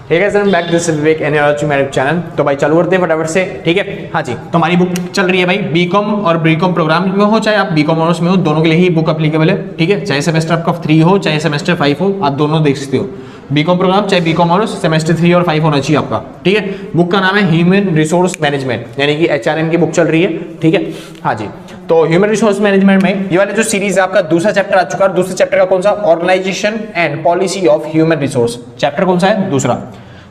ठीक है sir, back this Vivek and मेरे चैनल। तो भाई चालू करते हैं फटाफट से, ठीक है। हाँ जी, तो हमारी बुक चल रही है भाई बीकॉम और बीकॉम प्रोग्राम में हो, चाहे आप बीकॉम ऑनर्स में हो, दोनों के लिए ही बुक एप्लीकेबल है, ठीक है। चाहे सेमेस्टर आपका 3 हो, चाहे सेमेस्टर 5 हो, आप दोनों देख सकते हो। बीकॉम प्रोग्राम चाहे बीकॉम ऑनर्स, सेमेस्टर 3 और 5 होना चाहिए आपका, ठीक है। बुक का नाम है ह्यूमन रिसोर्स मैनेजमेंट, यानी कि HRM की बुक चल रही है, ठीक है। हाँ जी, तो ह्यूमन रिसोर्स मैनेजमेंट में ये वाला जो सीरीज है आपका दूसरा चैप्टर आ चुका है। दूसरे चैप्टर का कौन सा? Organisation and policy of human resource. Chapter कौन सा है? दूसरा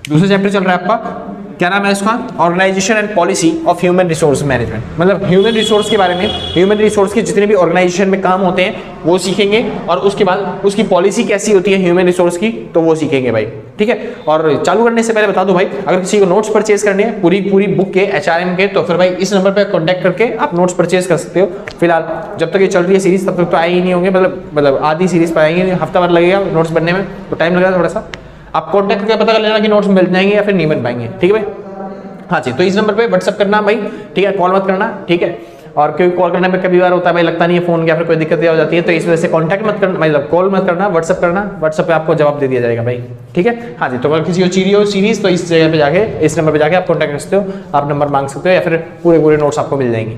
चैप्टर चल रहा है आपका, क्या नाम है इसका? Organisation and policy of human resource management. मतलब ह्यूमन रिसोर्स के बारे में, ह्यूमन रिसोर्स के जितने भी ऑर्गेनाइजेशन में काम होते हैं वो सीखेंगे, और उसके बाद उसकी पॉलिसी कैसी होती है ह्यूमन रिसोर्स की, तो वो सीखेंगे भाई, ठीक है। और चालू करने से पहले बता दो भाई, अगर किसी को नोट्स परचेज करने हैं पूरी बुक के HRM के, तो फिर भाई इस नंबर पर कॉन्टैक्ट करके आप नोट्स परचेज कर सकते हो। फिलहाल जब तक ये चल रही है सीरीज तब तक तो आए ही नहीं होंगे, मतलब आधी सीरीज पर आएंगे, हफ्ता भर लगेगा नोट्स बनने में, तो टाइम लगेगा थोड़ा सा। आप कॉन्टैक्ट करके पता कर लेना कि नोट्स मिल जाएंगे या फिर नहीं बन पाएंगे, ठीक है भाई। हाँ जी, तो इस नंबर पे व्हाट्सअप करना भाई, ठीक है। कॉल मत करना, ठीक है। और क्योंकि कॉल करने में कभी बार होता है भाई, लगता नहीं है फोन, या फिर कोई दिक्कत हो जाती है, तो इस वजह से कॉन्टैक्ट मत करना, मतलब कॉल मत करना, व्हाट्सअप करना। व्हाट्सअप पे आपको जवाब दे दिया जाएगा भाई, ठीक है। हाँ जी, तो अगर किसी को चाहिए हो सीरीज तो इस जगह पे जाके, इस नंबर पे जाके आप कॉन्टैक्ट कर सकते हो, आप नंबर मांग सकते हो, या फिर पूरे नोट्स आपको मिल जाएंगे,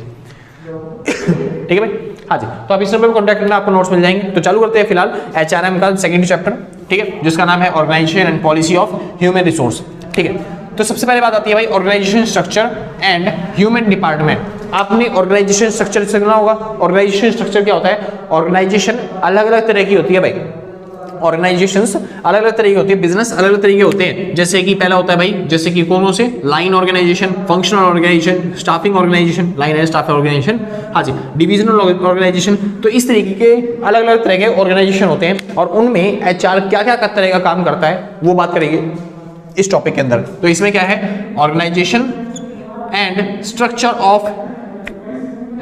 ठीक है भाई। हाँ जी, तो आप इस नंबर पर कॉन्टैक्ट करना, आपको नोट्स मिल जाएंगे। तो चालू करते हैं फिलहाल HRM का सेकंड चैप्टर, ठीक है, जिसका नाम है organisation and policy of human resource, ठीक है। तो सबसे पहले बात आती है भाई organisation structure and human department. आपने ऑर्गेनाइजेशन स्ट्रक्चर सुना होगा। ऑर्गेनाइजेशन स्ट्रक्चर क्या होता है? ऑर्गेनाइजेशन अलग अलग तरह की होती है भाई, ऑर्गेनाइजेशंस अलग अलग तरह की होती है, बिजनेस अलग अलग तरीके होते हैं। जैसे कि पहला होता है भाई, जैसे कि कौन से? Line organisation, functional organisation, staffing organisation, line and staff organisation, हाँ जी, डिविजनल ऑर्गेनाइजेशन। तो इस तरीके के अलग अलग तरह के ऑर्गेनाइजेशन होते हैं, और उनमें HR क्या क्या तरह का काम करता है वो बात करेंगे इस टॉपिक के अंदर। तो इसमें क्या है? Organisation and structure of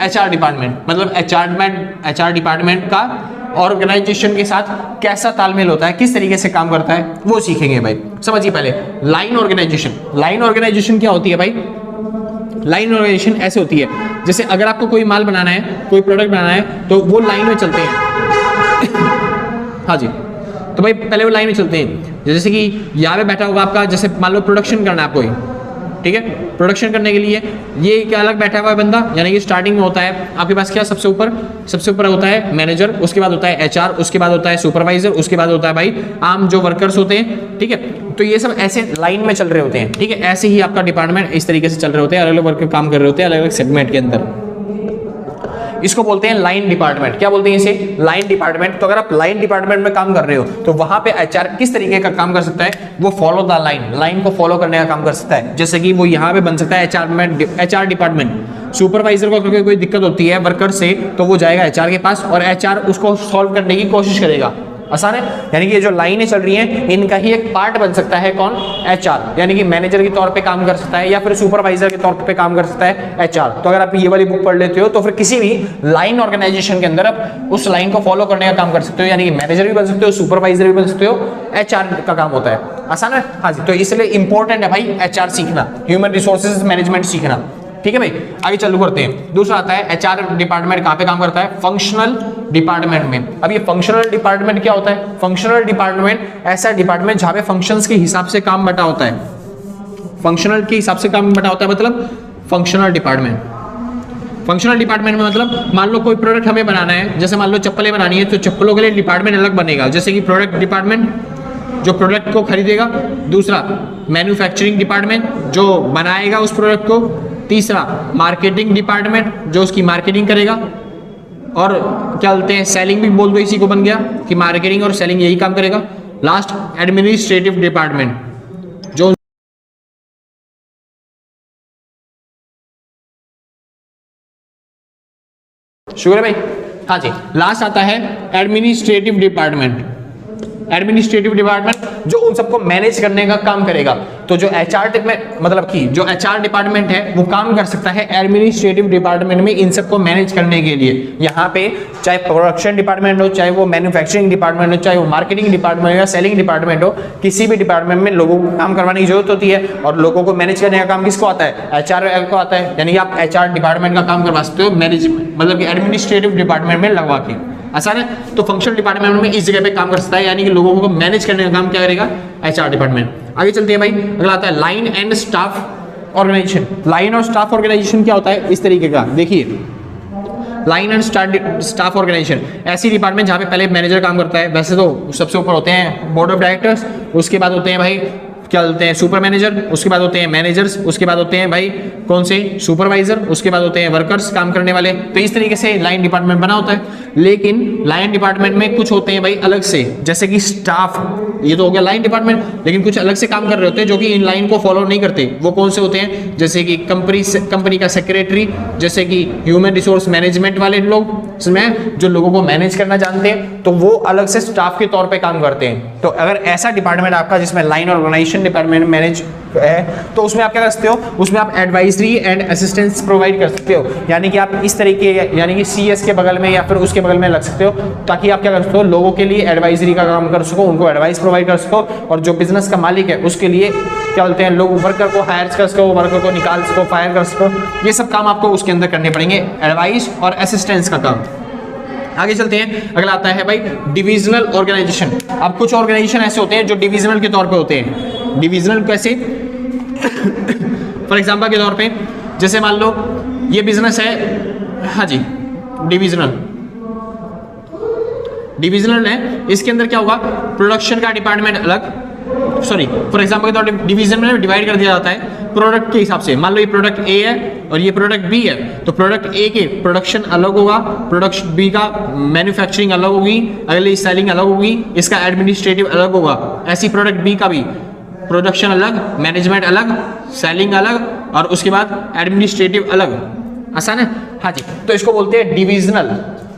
HR department, मतलब HR डिपार्टमेंट का ऑर्गेनाइजेशन के साथ कैसा तालमेल होता है, किस तरीके से काम करता है, वो सीखेंगे भाई। समझिए पहले लाइन ऑर्गेनाइजेशन। लाइन ऑर्गेनाइजेशन क्या होती है भाई? लाइन ऑर्गेनाइजेशन ऐसे होती है, जैसे अगर आपको कोई माल बनाना है, कोई प्रोडक्ट बनाना है, तो वो लाइन में चलते हैं। हाँ जी, तो भाई पहले वो लाइन में चलते हैं। जैसे कि यहाँ पे बैठा होगा आपका, जैसे मान लो प्रोडक्शन करना है आपको, ठीक है। प्रोडक्शन करने के लिए ये क्या अलग बैठा हुआ है बंदा, यानी कि स्टार्टिंग में होता है आपके पास क्या? सबसे ऊपर होता है मैनेजर, उसके बाद होता है HR, उसके बाद होता है सुपरवाइजर, उसके बाद होता है भाई आम जो वर्कर्स होते हैं, ठीक है। तो ये सब ऐसे लाइन में चल रहे होते हैं, ठीक है। ऐसे ही आपका डिपार्टमेंट इस तरीके से चल रहे होते हैं, अलग अलग वर्कर काम कर रहे होते हैं अलग अलग सेगमेंट के अंदर। इसको बोलते हैं लाइन डिपार्टमेंट। क्या बोलते हैं इसे? Line department. तो अगर आप लाइन डिपार्टमेंट में काम कर रहे हो, तो वहां पे HR किस तरीके का काम कर सकता है? वो फॉलो द लाइन को फॉलो करने का काम कर सकता है। जैसे कि वो यहाँ पे बन सकता है HR डिपार्टमेंट। सुपरवाइजर को अगर कोई दिक्कत होती है वर्कर से, तो वो जाएगा HR के पास, और HR उसको सॉल्व करने की कोशिश करेगा। आसान है, यानी कि ये जो लाइनें चल रही हैं, इनका ही एक पार्ट बन सकता है कौन? HR, यानी कि मैनेजर के तौर पे काम कर सकता है, या फिर सुपरवाइजर के तौर पे काम कर सकता है HR। तो अगर आप ये वाली बुक पढ़ लेते हो, तो फिर किसी भी लाइन ऑर्गेनाइजेशन के अंदर आप उस लाइन को फॉलो करने का काम कर सकते हो, यानी कि मैनेजर भी बन सकते हो, सुपरवाइजर भी बन सकते हो, HR का काम होता है। आसान है, हाँ जी। तो इसलिए इंपॉर्टेंट है भाई HR सीखना, ह्यूमन रिसोर्सेज मैनेजमेंट सीखना, ठीक है भाई। आगे चालू करते हैं। दूसरा आता है HR डिपार्टमेंट कहाँ पे काम करता है? फंक्शनल डिपार्टमेंट में। अब ये फंक्शनल डिपार्टमेंट क्या होता है? फंक्शनल डिपार्टमेंट ऐसा डिपार्टमेंट जहाँ पे फंक्शंस के हिसाब से काम बटा होता है, फंक्शनल के हिसाब से काम बटा होता है, मतलब फंक्शनल डिपार्टमेंट। फंक्शनल डिपार्टमेंट में मतलब मान लो कोई प्रोडक्ट हमें बनाना है, जैसे मान लो चप्पलें बनानी है, तो चप्पलों के लिए डिपार्टमेंट अलग बनेगा, जैसे कि प्रोडक्ट डिपार्टमेंट जो प्रोडक्ट को खरीदेगा, दूसरा मैन्युफैक्चरिंग डिपार्टमेंट जो बनाएगा उस प्रोडक्ट को, तीसरा मार्केटिंग डिपार्टमेंट जो उसकी मार्केटिंग करेगा, और क्या बोलते हैं सेलिंग भी बोल दो, इसी को बन गया कि मार्केटिंग और सेलिंग यही काम करेगा। लास्ट एडमिनिस्ट्रेटिव डिपार्टमेंट जो शुक्र है भाई। हाँ जी, लास्ट आता है एडमिनिस्ट्रेटिव डिपार्टमेंट। एडमिनिस्ट्रेटिव डिपार्टमेंट जो उन सबको मैनेज करने का काम करेगा। तो जो HR में मतलब कि जो HR डिपार्टमेंट है वो काम कर सकता है एडमिनिस्ट्रेटिव डिपार्टमेंट में इन सबको मैनेज करने के लिए। यहाँ पे चाहे प्रोडक्शन डिपार्टमेंट हो, चाहे वो मैन्युफैक्चरिंग डिपार्टमेंट हो, चाहे वो मार्केटिंग डिपार्टमेंट हो या सेलिंग डिपार्टमेंट हो, किसी भी डिपार्टमेंट में लोगों को काम करवाने की जरूरत होती है, और लोगों को मैनेज करने का काम किसको आता है? HR को आता है। यानी आप HR डिपार्टमेंट का काम करवा सकते हो मैनेजमेंट, मतलब कि एडमिनिस्ट्रेटिव डिपार्टमेंट में लगवा के। आसान है। तो फंक्शनल डिपार्टमेंट में इस जगह पे काम कर सकता है, यानी कि लोगों को मैनेज करने का काम क्या करेगा? HR department. आगे चलते हैं भाई, अगला आता है line and staff organisation. Line और स्टाफ ऑर्गेनाइजेशन क्या होता है इस तरीके का, देखिए लाइन एंड स्टाफ ऑर्गेनाइजेशन ऐसी डिपार्टमेंट जहाँ पे पहले मैनेजर काम करता है, वैसे तो सबसे ऊपर होते हैं बोर्ड ऑफ डायरेक्टर्स, उसके बाद होते हैं भाई क्या बोलते हैं सुपर मैनेजर, उसके बाद होते हैं मैनेजर्स, उसके बाद होते हैं भाई कौन से सुपरवाइजर, उसके बाद होते हैं वर्कर्स काम करने वाले। तो इस तरीके से लाइन डिपार्टमेंट बना होता है। लेकिन लाइन डिपार्टमेंट में कुछ होते हैं भाई अलग से, जैसे कि स्टाफ, ये तो हो गया लाइन डिपार्टमेंट, लेकिन कुछ अलग से काम कर रहे होते हैं जो कि इन लाइन को फॉलो नहीं करते। वो कौन से होते हैं, जैसे कि कंपनी का सेक्रेटरी, जैसे कि ह्यूमन रिसोर्स मैनेजमेंट वाले लोग, इसमें जो लोगों को मैनेज करना जानते हैं, तो वो अलग से स्टाफ के तौर पे काम करते हैं। तो अगर ऐसा डिपार्टमेंट आपका जिसमें लाइन ऑर्गेनाइजेशन डिपार्टमेंट मैनेज है, तो उसमें आप क्या कर सकते हो, उसमें आप एडवाइजरी एंड असिस्टेंस प्रोवाइड कर सकते हो। यानी कि आप इस तरीके, यानी कि CS के बगल में या फिर उसके बगल में लग सकते हो, ताकि आप क्या कर सकते हो, लोगों के लिए एडवाइजरी का काम कर सको, उनको एडवाइस प्रोवाइड कर सको, और जो बिजनेस का मालिक है उसके लिए क्या बोलते हैं, लोग वर्कर को हायर कर सको, वर्कर को निकाल सको, फायर कर सको। ये सब काम आपको उसके अंदर करने पड़ेंगे, एडवाइस और असिस्टेंस का काम। आगे चलते हैं, अगला आता है भाई डिविजनल ऑर्गेनाइजेशन। अब कुछ ऑर्गेनाइजेशन ऐसे होते हैं जो डिविजनल के तौर पे होते हैं। डिविजनल कैसे, फॉर एग्जांपल के तौर पे, जैसे मान लो ये बिजनेस है, हाँ जी डिविजनल है, इसके अंदर क्या होगा, प्रोडक्शन का डिपार्टमेंट अलग, सॉरी फॉर एग्जांपल के तौर पे डिवीजन में डिवाइड कर दिया जाता है प्रोडक्ट के हिसाब से। मान लो ये प्रोडक्ट A है और ये प्रोडक्ट B है, तो प्रोडक्ट A के प्रोडक्शन अलग होगा, प्रोडक्ट B का मैन्युफैक्चरिंग अलग होगी, अगली सेलिंग अलग होगी, इसका एडमिनिस्ट्रेटिव अलग होगा। ऐसी प्रोडक्ट B का भी प्रोडक्शन अलग, मैनेजमेंट अलग, सेलिंग अलग और उसके बाद एडमिनिस्ट्रेटिव अलग। आसान है, हाँ जी। तो इसको बोलते हैं डिविजनल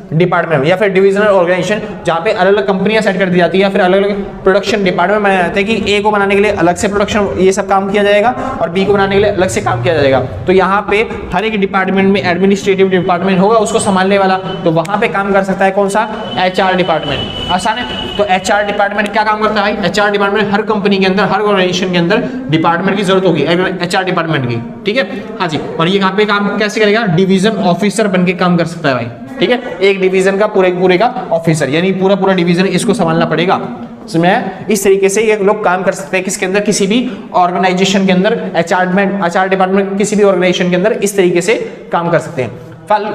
डिपार्टमेंट या फिर डिविजनल ऑर्गेनाइजेशन, जहाँ पे अलग अलग कंपनियां सेट कर दी जाती है या फिर अलग अलग प्रोडक्शन डिपार्टमेंट बनाए जाते हैं कि A को बनाने के लिए अलग से प्रोडक्शन ये सब काम किया जाएगा और B को बनाने के लिए अलग से काम किया जाएगा। तो यहाँ पे हर एक डिपार्टमेंट में एडमिनिस्ट्रेटिव डिपार्टमेंट होगा उसको संभालने वाला, तो वहाँ पे काम कर सकता है कौन सा, HR डिपार्टमेंट। आसान है। तो HR डिपार्टमेंट क्या काम करता है भाई, HR डिपार्टमेंट हर कंपनी के अंदर, हर ऑर्गेनाइजेशन के अंदर डिपार्टमेंट की जरूरत होगी HR डिपार्टमेंट की, ठीक है, हाँ जी। और ये यहाँ पे काम कैसे करेगा, डिवीजन ऑफिसर बन के काम कर सकता है भाई, ठीक है। एक डिवीजन का पूरे का ऑफिसर, यानी पूरा डिवीजन इसको संभालना पड़ेगा। इसमें इस तरीके से ये लोग काम कर सकते हैं किसके अंदर, किसी भी ऑर्गेनाइजेशन के अंदर, HR डिपार्टमेंट किसी भी ऑर्गेनाइजेशन के अंदर इस तरीके से काम कर सकते हैं।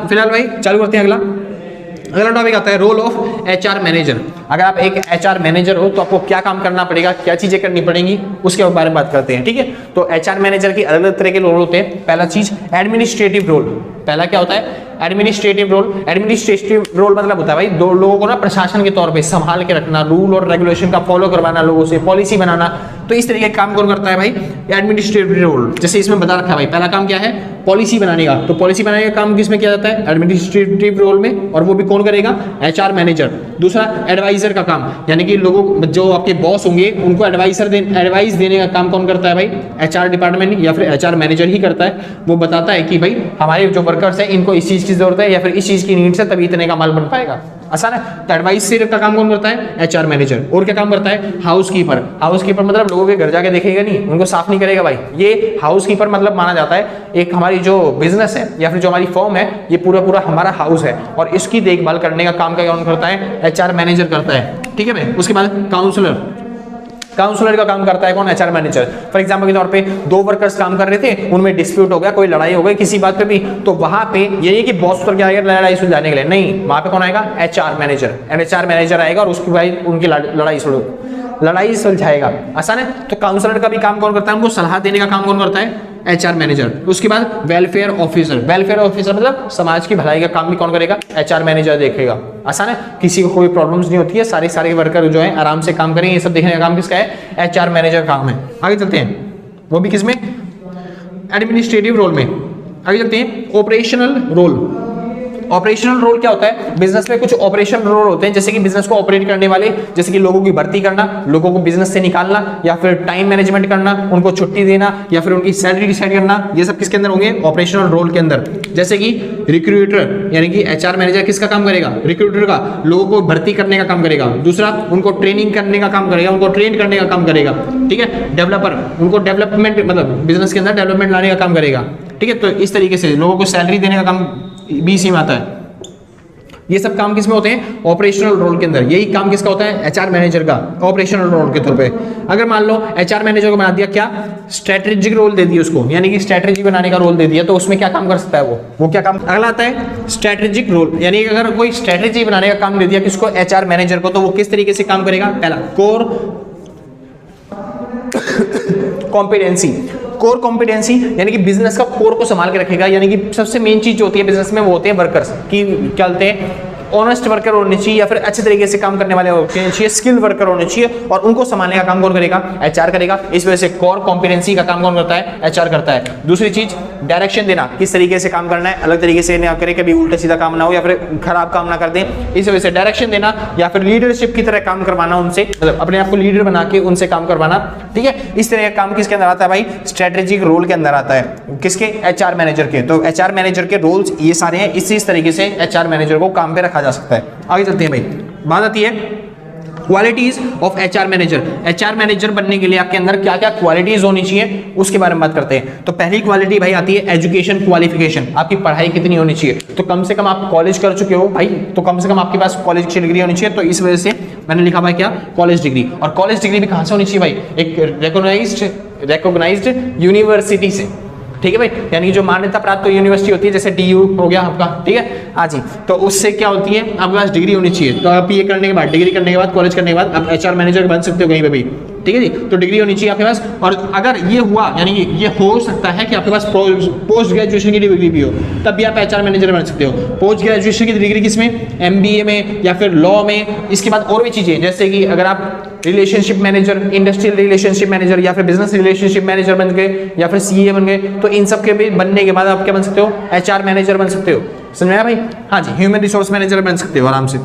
फिलहाल भाई चालू करते हैं अगला टॉपिक आता है रोल ऑफ HR मैनेजर। अगर आप एक HR मैनेजर हो तो आपको क्या काम करना पड़ेगा, क्या चीजें करनी पड़ेंगी, उसके बारे में बात करते हैं, ठीक है। तो HR मैनेजर की अलग अलग तरह के रोल होते हैं। पहला चीज एडमिनिस्ट्रेटिव रोल। पहला क्या होता है, एडमिनिस्ट्रेटिव रोल। एडमिनिस्ट्रेटिव रोल मतलब होता है भाई दो लोगों को ना प्रशासन के तौर पे संभाल के रखना, रूल और रेगुलेशन का फॉलो करवाना, लोगों से पॉलिसी बनाना। तो इस तरीके का काम कौन करता है भाई, एडमिनिस्ट्रेटिव रोल। जैसे इसमें बता रखा है भाई, पहला काम क्या है, पॉलिसी बनाने का। तो पॉलिसी बनाने का काम किसमें किया जाता है, एडमिनिस्ट्रेटिव रोल में, और वो भी कौन करेगा, HR मैनेजर। दूसरा एडवाइजर का काम, यानी कि लोगों जो आपके बॉस होंगे उनको एडवाइस देने का काम कौन करता है भाई, HR डिपार्टमेंट या फिर HR मैनेजर ही करता है। वो बताता है कि भाई हमारे जो वर्कर्स हैं इनको इस चीज की जरूरत है या फिर इस चीज की नीड है, तभी इतने का माल बन पाएगा। आसान है। तो एडवाइस का काम कौन करता है, HR मैनेजर। और क्या काम करता है, हाउसकीपर। हाउसकीपर मतलब लोगों के घर जाके देखेगा नहीं, उनको साफ नहीं करेगा भाई। ये हाउसकीपर मतलब माना जाता है एक हमारी जो बिजनेस है या फिर जो हमारी फर्म है, ये पूरा हमारा हाउस है और इसकी देखभाल करने का काम कौन करता है, HR मैनेजर करता है, ठीक है भाई। उसके बाद काउंसलर का काम करता है कौन, HR मैनेजर। फॉर एग्जांपल के तौर पे दो वर्कर्स काम कर रहे थे, उनमें डिस्प्यूट हो गया, कोई लड़ाई हो गई किसी बात पे भी, तो वहां पे ये नहीं कि बॉस उतर के आएगा लड़ाई सुलझाने के लिए, नहीं, वहां पे कौन आएगा, HR मैनेजर। HR मैनेजर आएगा और उसकी भाई उनकी लड़ाई सुलझाएगा। आसान है। तो काउंसलर का भी काम कौन करता है, उनको सलाह देने का काम कौन करता है, HR मैनेजर। उसके बाद वेलफेयर ऑफिसर। वेलफेयर ऑफिसर मतलब समाज की भलाई का काम भी कौन करेगा, HR मैनेजर देखेगा। आसान है। किसी को कोई प्रॉब्लम्स नहीं होती है, सारे वर्कर जो है आराम से काम करेंगे, ये सब देखने का काम किसका है, HR मैनेजर काम है। आगे चलते हैं, वो भी किसमें, एडमिनिस्ट्रेटिव रोल में। आगे चलते हैं, ऑपरेशनल रोल। ऑपरेशनल रोल क्या होता है, बिजनेस में कुछ ऑपरेशनल रोल होते हैं, जैसे कि बिजनेस को ऑपरेट करने वाले, जैसे कि लोगों की भर्ती करना, लोगों को बिजनेस से निकालना, या फिर टाइम मैनेजमेंट करना, उनको छुट्टी देना, या फिर उनकी सैलरी डिसाइड करना। ये सब किसके अंदर होंगे, ऑपरेशनल रोल के अंदर। जैसे कि रिक्रूटर, यानी कि HR मैनेजर किसका काम करेगा, रिक्रूटर का, लोगों को भर्ती करने का काम करेगा। दूसरा, उनको ट्रेनिंग करने का काम करेगा, उनको ट्रेन करने का काम करेगा, ठीक है। डेवलपर, उनको डेवलपमेंट मतलब बिजनेस के अंदर डेवलपमेंट लाने का काम करेगा, ठीक है। तो इस तरीके से लोगों को सैलरी देने का काम BC में आता है। ये सब काम किसमें होते हैं? ऑपरेशनल रोल के अंदर। यही काम किसका होता है? एचआर मैनेजर का, ऑपरेशनल रोल के तौर पे। अगर मान लो एचआर मैनेजर को बना दिया क्या, स्ट्रेटेजिक रोल दे दिया उसको, यानी कि स्ट्रेटेजी बनाने का रोल दे दिया, तो उसमें क्या काम कर सकता है वो क्या काम? अगला आता है स्ट्रेटेजिक रोल, यानी कि अगर कोई स्ट्रेटेजी बनाने का काम दे दिया किसको? एचआर मैनेजर को, तो वो किस तरीके से काम करेगा? पहला कोर कॉम्पिटेंसी। कोर कॉम्पिटेंसी यानी कि बिजनेस का कोर को संभाल के रखेगा, यानी कि सबसे मेन चीज जो होती है बिजनेस में वो होते हैं वर्कर्स की, क्या बोलते हैं? ऑनेस्ट वर्कर होने चाहिए या फिर अच्छे तरीके से काम करने वाले होने चाहिए, स्किल वर्कर होने चाहिए, और उनको संभालने का काम कौन करेगा? एचआर करेगा। इस वजह से कोर कॉम्पिटेंसी का काम कौन करता है? एचआर करता है। दूसरी चीज डायरेक्शन देना, किस तरीके से काम करना है, अलग तरीके से ना करे, कभी उल्टा सीधा काम ना हो या फिर खराब काम ना कर दें, इस वजह से डायरेक्शन देना, या फिर लीडरशिप की तरह काम करवाना उनसे, मतलब अपने आप को लीडर बना के उनसे काम करवाना, ठीक है। इस तरह का काम किसके अंदर आता है भाई? स्ट्रेटेजिक रोल के अंदर आता है। किसके? एचआर मैनेजर के। तो एचआर मैनेजर के रोल्स ये सारे हैं, इस तरीके से एचआर मैनेजर को काम पे रखा जा सकता है। आगे चलते हैं भाई, बात आती है qualities of HR manager. HR manager बनने के लिए आपके अंदर क्या क्या क्वालिटीज होनी चाहिए उसके बारे में बात करते हैं। तो पहली क्वालिटी भाई आती है एजुकेशन क्वालिफिकेशन। आपकी पढ़ाई कितनी होनी चाहिए? तो कम से कम आप कॉलेज कर चुके हो भाई, तो कम से कम आपके पास कॉलेज की डिग्री होनी चाहिए। तो इस वजह से मैंने लिखा भाई क्या? College degree. और कॉलेज डिग्री भी कहां से होनी चाहिए भाई? एक रिकॉग्नाइज्ड यूनिवर्सिटी से, ठीक है भाई, यानी कि जो मान्यता प्राप्त यूनिवर्सिटी होती है, जैसे डीयू हो गया आपका, ठीक है। हाँ जी, तो उससे क्या होती है? आपके पास डिग्री होनी चाहिए। तो आप ये करने के बाद, डिग्री करने के बाद, कॉलेज करने के बाद आप एचआर मैनेजर बन सकते हो कहीं पे भी, ठीक है जी। तो डिग्री होनी चाहिए आपके पास। और अगर ये हुआ, यानी कि ये हो सकता है कि आपके पास पोस्ट ग्रेजुएशन की डिग्री भी हो, तब भी आप एचआर मैनेजर बन सकते हो। पोस्ट ग्रेजुएशन की डिग्री किसमें? एमबीए में या फिर लॉ में। इसके बाद और भी चीजें, जैसे कि अगर आप relationship manager, industrial relationship manager या फिर बिजनेस रिलेशनशिप मैनेजर बन गए या फिर सीए बन गए, तो इन सब के भी बनने के बाद आप क्या बन सकते हो? एचआर मैनेजर बन सकते हो। समझ में आया भाई? हाँ जी, ह्यूमन रिसोर्स मैनेजर बन सकते हो आराम से।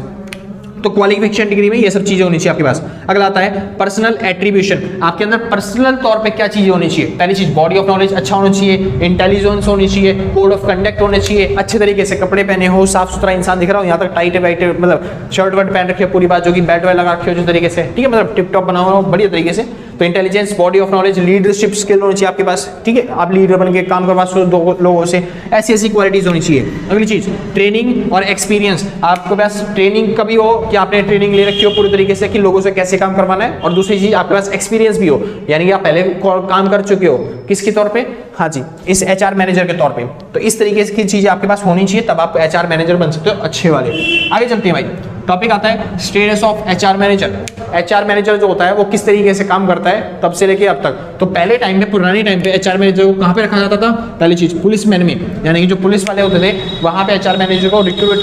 तो क्वालिफिकेशन डिग्री में ये सब चीजें होनी चाहिए आपके पास। अगला आता है पर्सनल एट्रीब्यूशन। आपके अंदर पर्सनल तौर पे क्या चीजें होनी चाहिए? पहली चीज बॉडी ऑफ नॉलेज अच्छा होना चाहिए, इंटेलिजेंस होनी चाहिए, कोड ऑफ कंडक्ट होने चाहिए, अच्छे तरीके से कपड़े पहने हो, साफ सुथरा इंसान दिख रहा हो, यहाँ तक टाइट वाइट मतलब शर्ट वर्ट पहन रखे हो पूरी बात, जो कि बैट वाइट लगा रखे हो जिस तरीके से, ठीक है, मतलब टिप टॉप बना हो बढ़िया तरीके से। तो intelligence, body of knowledge, leadership skill होनी चाहिए आपके पास, ठीक है, आप लीडर बन के काम करवा सकते लोगों से, ऐसी ऐसी क्वालिटीज होनी चाहिए। अगली चीज ट्रेनिंग और एक्सपीरियंस। आपके पास ट्रेनिंग कभी हो कि आपने ट्रेनिंग ले रखी हो पूरी तरीके से कि लोगों से कैसे काम करवाना है, और दूसरी चीज आपके पास एक्सपीरियंस भी हो, यानी कि आप पहले काम कर चुके हो, किसके तौर पे? हाँ जी, इस एचआर मैनेजर के तौर पे। तो इस तरीके की चीजें आपके पास होनी चाहिए, तब आप एचआर मैनेजर बन सकते हो अच्छे वाले। आगे चलते हैं भाई, टॉपिक आता है status of HR manager. HR manager जो होता है वो किस तरीके से काम करता है तब से लेके अब तक। तो पहले टाइम पे, पुराने टाइम पे एचआर मैनेजर को कहां पे रखा जाता था? पहली चीज पुलिस मैन में, यानी कि जो पुलिस वाले होते थे वहां पे एचआर मैनेजर को रिक्रूट,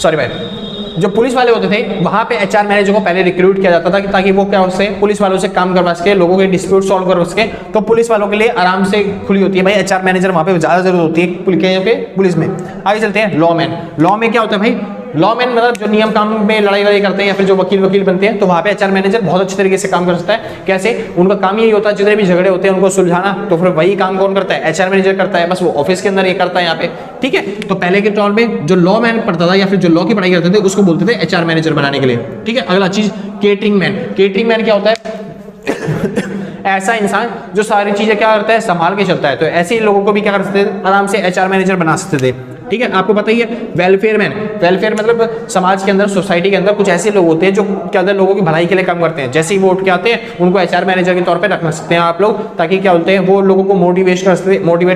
सॉरी भाई, जो पुलिस वाले होते थे वहां पे एचआर मैनेजर को पहले रिक्रूट किया जाता था ताकि वो क्या उससे पुलिस वालों से काम करवा सके, लोगों के डिस्प्यूट सॉल्व कर सके। तो पुलिस वालों के लिए आराम से खुली होती है भाई एचआर मैनेजर, वहां पे ज्यादा जरूरत होती है पुलिस में। आगे चलते हैं लॉ मैन। लॉ में क्या होता है भाई? लॉ मैन मतलब जो नियम कानून में लड़ाई वड़ाई करते हैं या फिर जो वकील बनते हैं, तो वहां पे एचआर मैनेजर बहुत अच्छे तरीके से काम कर सकता है। कैसे? उनका काम यही होता है जितने भी झगड़े होते हैं उनको सुलझाना, तो फिर वही काम कौन करता है? एचआर मैनेजर करता है, बस वो ऑफिस के अंदर ये करता है यहाँ पे, ठीक है। तो पहले के तौर में जो लॉ मैन पढ़ता था या फिर जो लॉ की पढ़ाई करते थे उसको बोलते थे एचआर मैनेजर बनाने के लिए, ठीक है। अगला चीज केटरिंग मैन। केटरिंग मैन क्या होता है? ऐसा इंसान जो सारी चीजें क्या करता है? संभाल के चलता है। तो ऐसे ही लोगों को भी क्या कर सकते थे? आराम से एचआर मैनेजर बना सकते थे, ठीक है। आपको पता ही है वेलफेयर मैन। वेलफेयर मतलब समाज के अंदर, सोसाइटी के अंदर कुछ ऐसे लोग होते हैं जो क्या होता है लोगों की भलाई के लिए काम करते हैं। जैसे ही वोट के आते हैं उनको एचआर मैनेजर के तौर पे रख सकते हैं आप लोग, ताकि क्या बोलते हैं वो लोगों को मोटिवेट